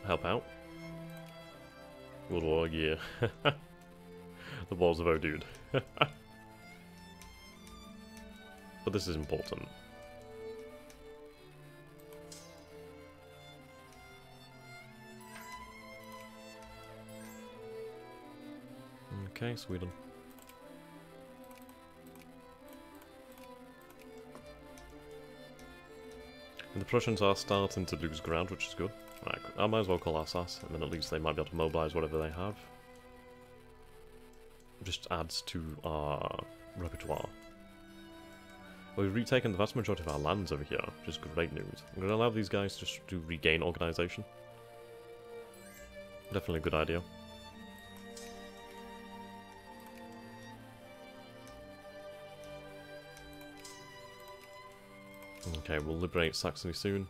Help out. World War, yeah. The balls of dude. But this is important. Okay, Sweden. And the Prussians are starting to lose ground, which is good. Right, I might as well call Alsace, and then at least they might be able to mobilise whatever they have. Just adds to our repertoire. We've retaken the vast majority of our lands over here, which is great news. I'm going to allow these guys just to regain organisation. Definitely a good idea. Okay, we'll liberate Saxony soon.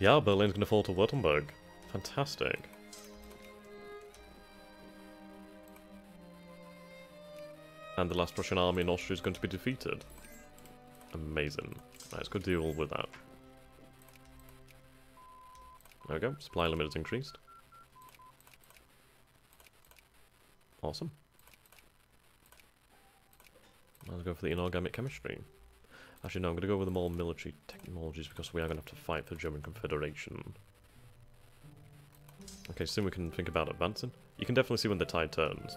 Yeah, Berlin's going to fall to Württemberg. Fantastic. And the last Prussian army in Austria is going to be defeated. Amazing. Right, let's go deal with that. There we go. Supply limit is increased. Awesome. Let's go for the inorganic chemistry. Actually, no, I'm going to go with the more military technologies because we are going to have to fight for the German Confederation. Okay, soon we can think about advancing. You can definitely see when the tide turns.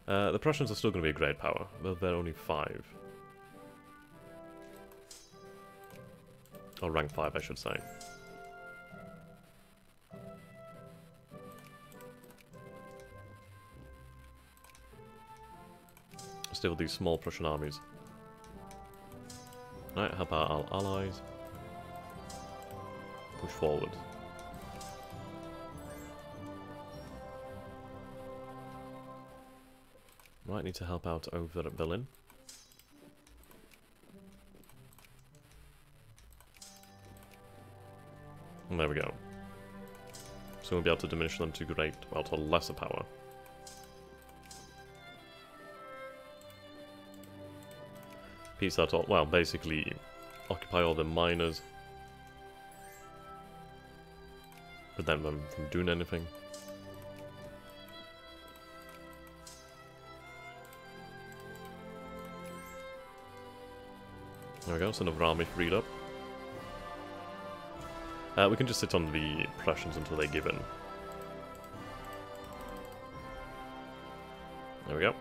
The Prussians are still going to be a great power, but they're only 5. Or rank 5, I should say. Still these small Prussian armies. Right, help out our allies. Push forward. Right, need to help out over at Berlin. And there we go. So we'll be able to diminish them to great, well, to lesser power. Piece that all, well, basically occupy all the miners. Prevent them from doing anything. There we go, so another army freed up. We can just sit on the Prussians until they give in. There we go.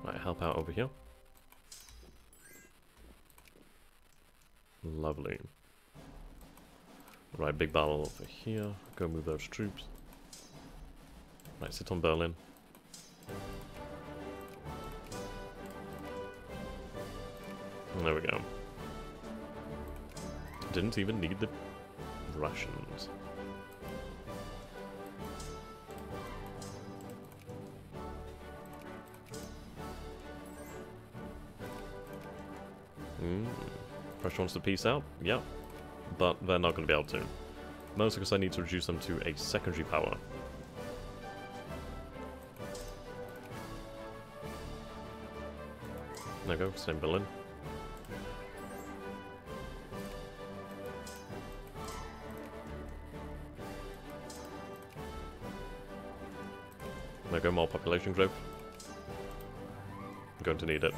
Right, help out over here. Lovely. Right, big battle over here. Go move those troops. Right, sit on Berlin. And there we go. Didn't even need the Russians. Prussia wants to peace out? Yeah. But they're not going to be able to. Mostly because I need to reduce them to a secondary power. There we go, same Berlin. There we go, more population growth. I'm going to need it.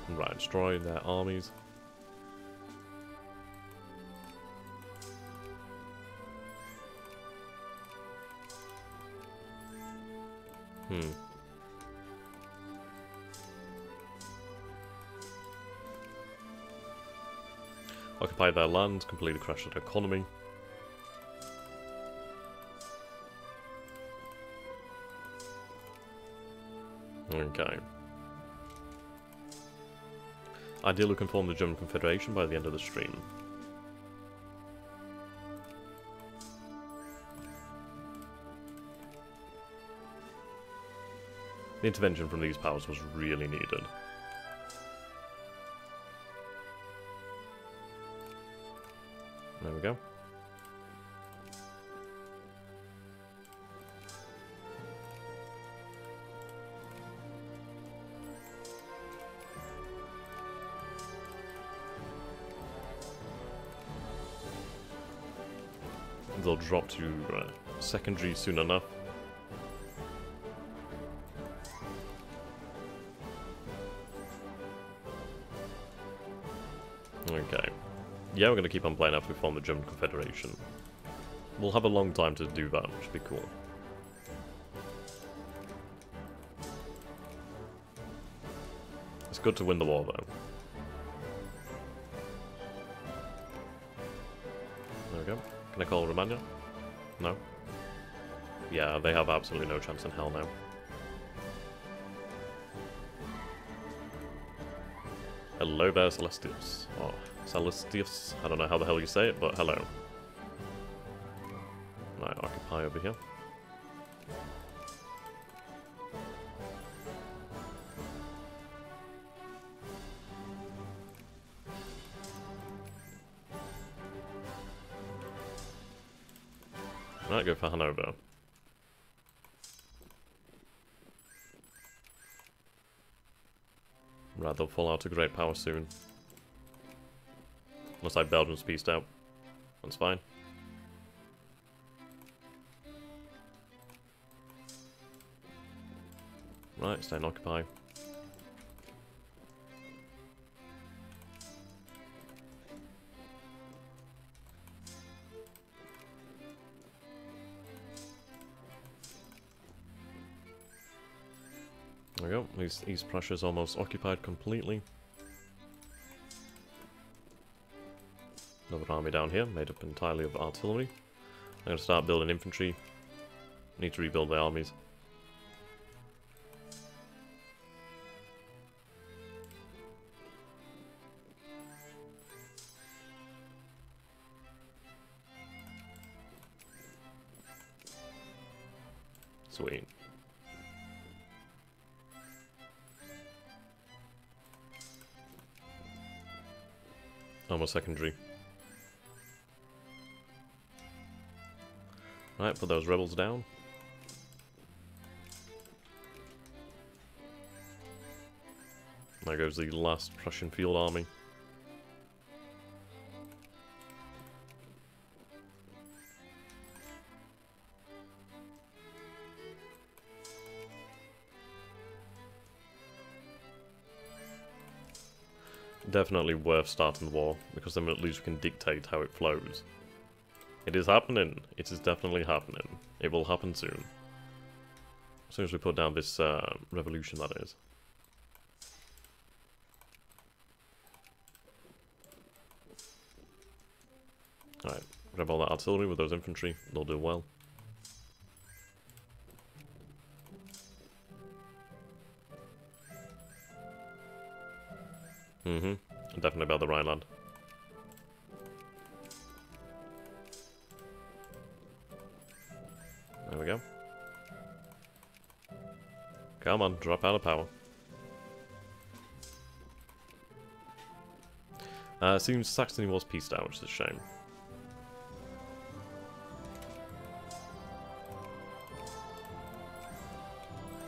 Right, destroy their armies. Occupy their land, completely crash their economy. Okay. Ideally, we can form the German Confederation by the end of the stream. The intervention from these powers was really needed. There we go. They'll drop to secondary soon enough. Okay. Yeah, we're going to keep on playing after we form the German Confederation. We'll have a long time to do that, which would be cool. It's good to win the war, though. There we go. Can I call Romagna? No? Yeah, they have absolutely no chance in hell now. Hello there, Celestius. Or Celestius. I don't know how the hell you say it, but hello. Right, occupy over here. Right, go for Hanover. Right, they'll fall out to great power soon. Looks like Belgium's pieced out. That's fine. Right, stay and occupy. There we go. East Prussia is almost occupied completely. Another army down here, made up entirely of artillery. I'm going to start building infantry. Need to rebuild the armies. Sweet. Almost secondary. Right, put those rebels down. There goes the last Prussian field army. Definitely worth starting the war, because then at least we can dictate how it flows. It is happening. It is definitely happening. It will happen soon. As soon as we put down this revolution, that is. Alright, grab all that artillery with those infantry. They'll do well. Definitely about the Rhineland. There we go. Come on, drop out of power. Seems Saxony was pieced out, which is a shame.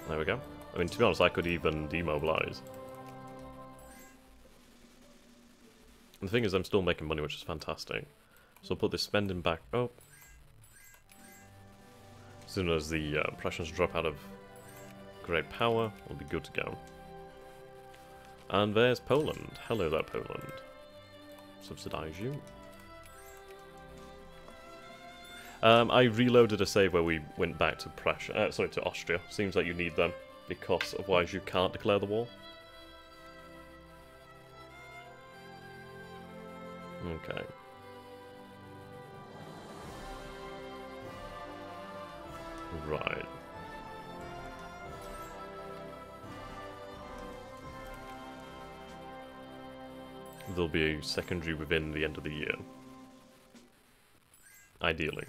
There we go. I mean, to be honest, I could even demobilize. And the thing is, I'm still making money, which is fantastic. So I'll put this spending back up. As soon as the Prussians drop out of great power, we'll be good to go. And there's Poland. Hello there, Poland. Subsidize you. I reloaded a save where we went back to Prussia, to Austria. Seems like you need them, because otherwise you can't declare the war. Okay. Right. There'll be a secondary within the end of the year. Ideally.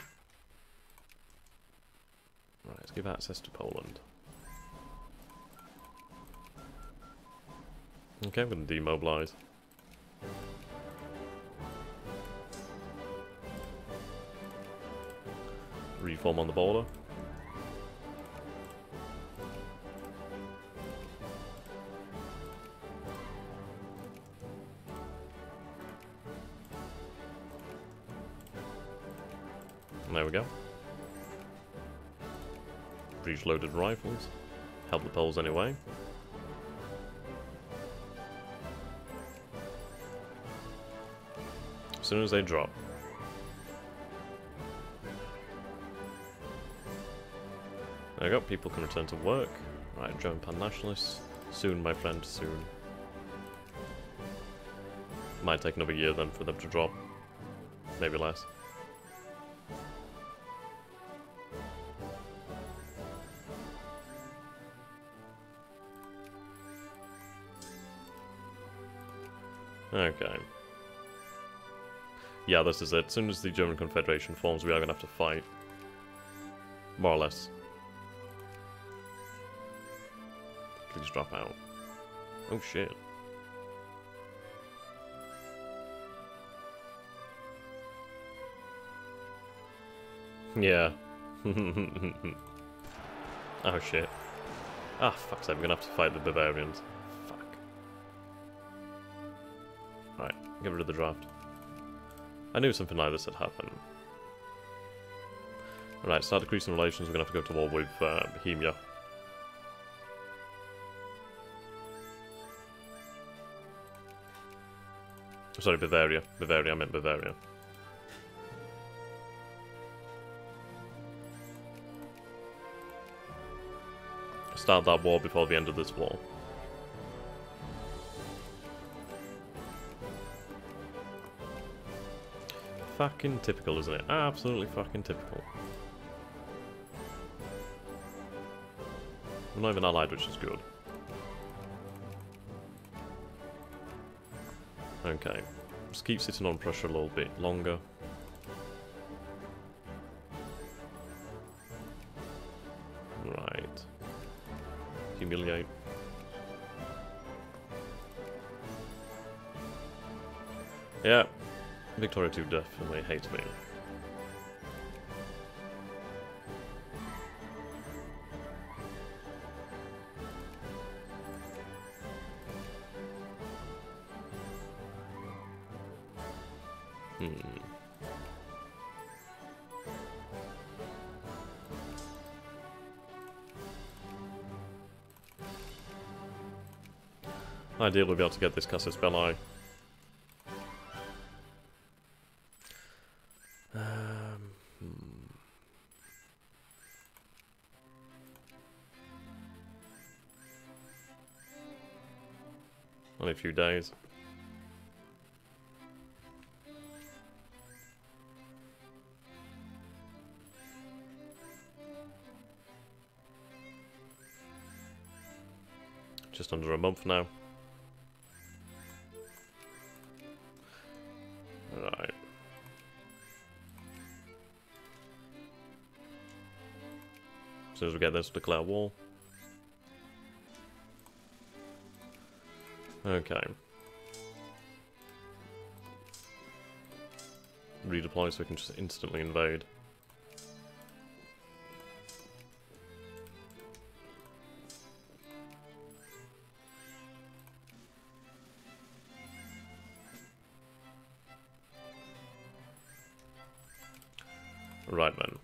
Right, let's give access to Poland. Okay, I'm going to demobilize. Reform on the border. There we go. Breech-loaded rifles. Help the Poles anyway. As soon as they drop. There we go, people can return to work. Right, German pan-nationalists. Soon, my friend, soon. Might take another year then for them to drop. Maybe less. Okay. Yeah, this is it. As soon as the German Confederation forms, we are going to have to fight. More or less. Please drop out. Oh shit. Yeah. Oh shit. Ah, fuck's sake, we're gonna have to fight the Bavarians. Fuck. Right, get rid of the draft. I knew something like this had happened. Alright, start decreasing relations, we're gonna have to go to war with Bohemia. Sorry, Bavaria. Bavaria, I meant Bavaria. Start that war before the end of this war. Fucking typical, isn't it? Absolutely fucking typical. We're not even allied, which is good. Okay. Just keep sitting on Prussia a little bit longer. Right. Humiliate. Yeah. Victoria 2 definitely hates me. Ideally, we'll be able to get this Casus Belli. Only a few days. Just under a month now. Right. As soon as we get this, declare war. Okay. Redeploy so we can just instantly invade. Right then.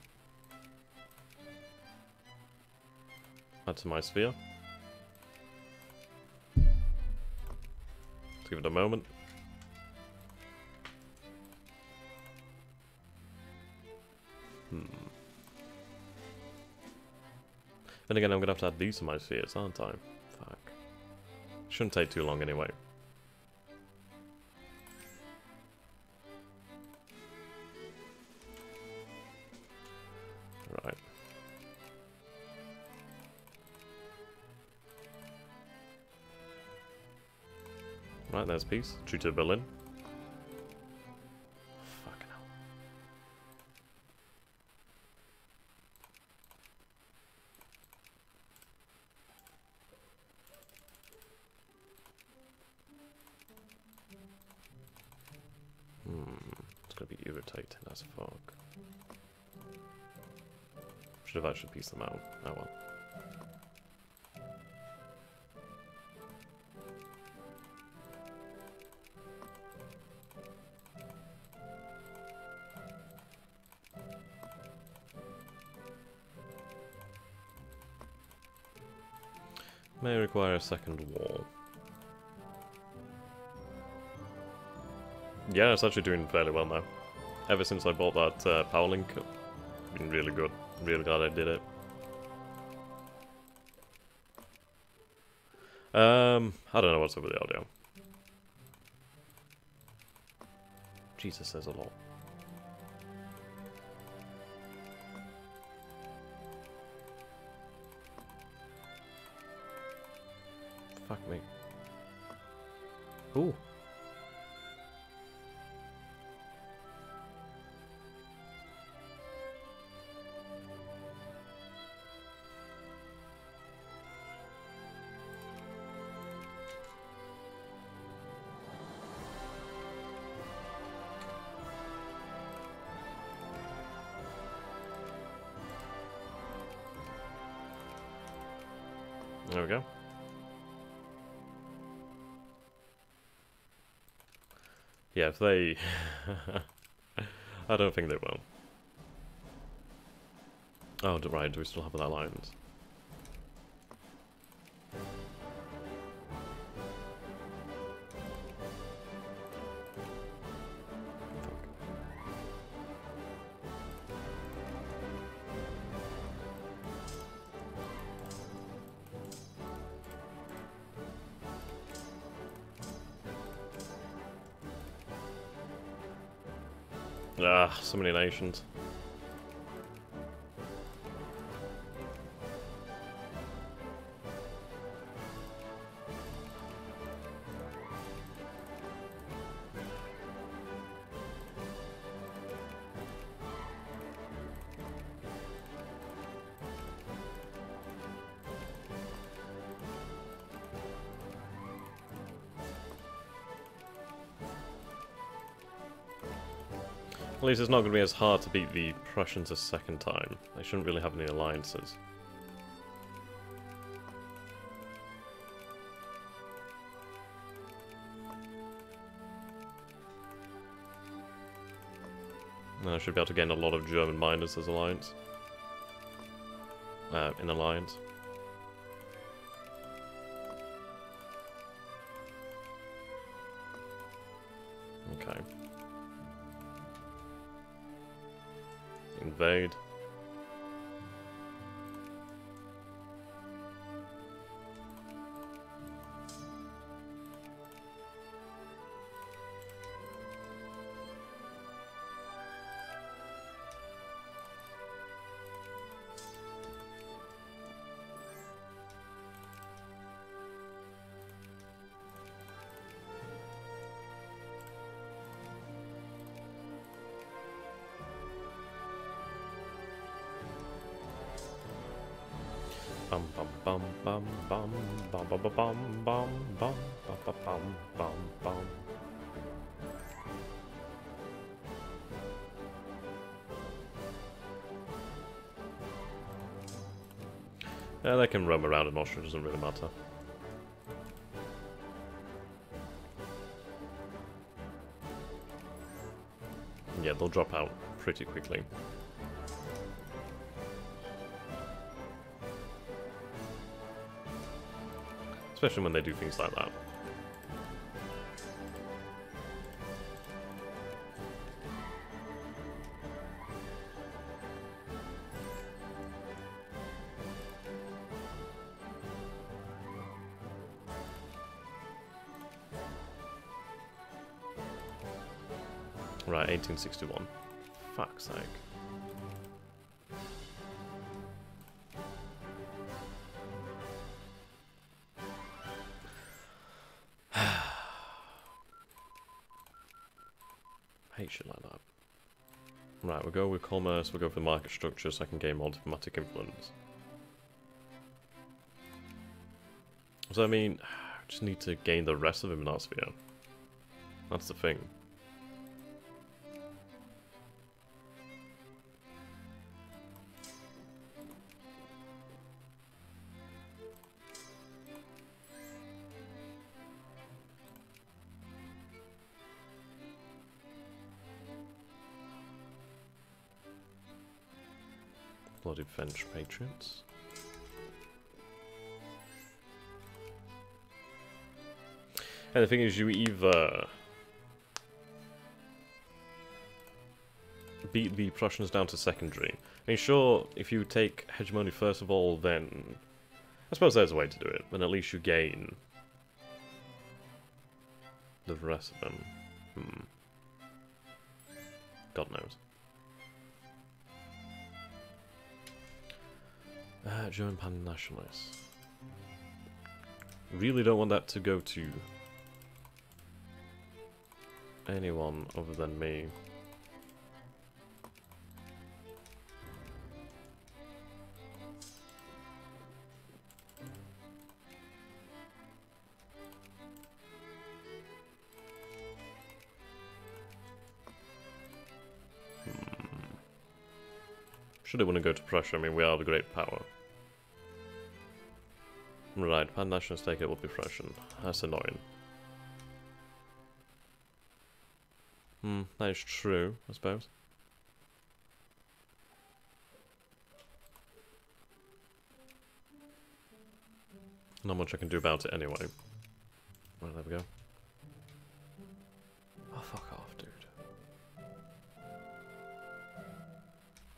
Add to my sphere. Let's give it a moment. Then again, I'm gonna have to add these to my spheres, aren't I? Fuck. Shouldn't take too long anyway. Right. Right, there's peace. True to Berlin. Fucking hell. It's gonna be irritating as fuck. Should have actually pieced them out. Oh well. May require a second wall. Yeah, it's actually doing fairly well now. Ever since I bought that power link, been really good. Really glad I did it. I don't know what's up with the audio. Jesus says a lot. Fuck me. Ooh. There we go. Yeah, if they... I don't think they will. Oh, right, do we still have that alliance? Ah, so many nations. At least it's not going to be as hard to beat the Prussians a second time. They shouldn't really have any alliances. And I should be able to gain a lot of German miners as alliance. In alliance. Okay. Invade. Bum bum bum bum bum bum bum bum bum bum bum bum bum bum bum. Yeah, they can roam around in Austria, doesn't really matter. Yeah, they'll drop out pretty quickly. Especially when they do things like that. Right, 1861. Fuck's sake. Hate shit like that. Right, we'll go with commerce, we'll go for market structure so I can gain more diplomatic influence. So I mean, I just need to gain the rest of him in our sphere. That's the thing. Bloody French patriots. And the thing is, you either beat the Prussians down to secondary. I mean, sure, if you take hegemony first of all, then I suppose there's a way to do it. Then at least you gain the rest of them. God knows. German pan-nationalists. Really don't want that to go to anyone other than me. Should it want to go to Prussia? I mean, we are the great power. Right, pan-nationalist take it will be Prussian. That's annoying. That is true, I suppose. Not much I can do about it anyway. Right, there we go. Oh, fuck off, dude.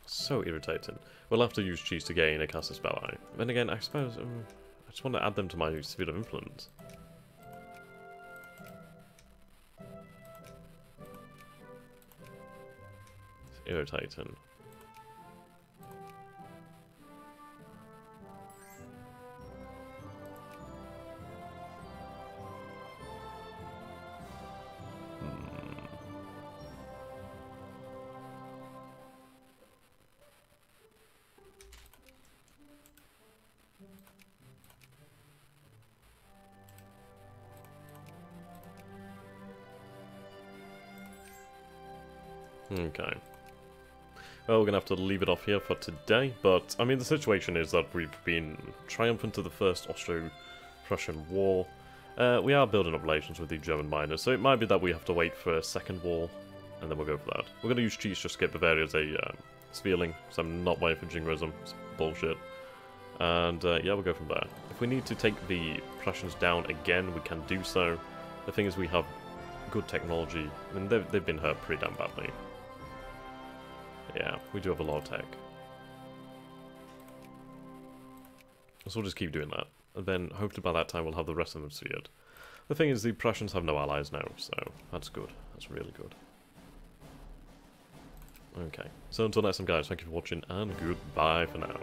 So irritating. We'll have to use cheese to gain a Casus Belli. Then again, I suppose I just want to add them to my sphere of influence. It's irritating. Okay. Well, we're gonna have to leave it off here for today, but I mean the situation is that we've been triumphant to the First Austro-Prussian War. We are building up relations with the German miners, so it might be that we have to wait for a second war, and then we'll go for that. We're gonna use cheese just to get Bavaria as a Sphereling, so I'm not waiting for jingoism. It's bullshit. And yeah, we'll go from there. If we need to take the Prussians down again, we can do so. The thing is, we have good technology. I mean, they've been hurt pretty damn badly. Yeah, we do have a lot of tech. So we'll just keep doing that. And then hopefully by that time we'll have the rest of them sphered. The thing is, the Prussians have no allies now, so that's good. That's really good. Okay, so until next time guys, thank you for watching and goodbye for now.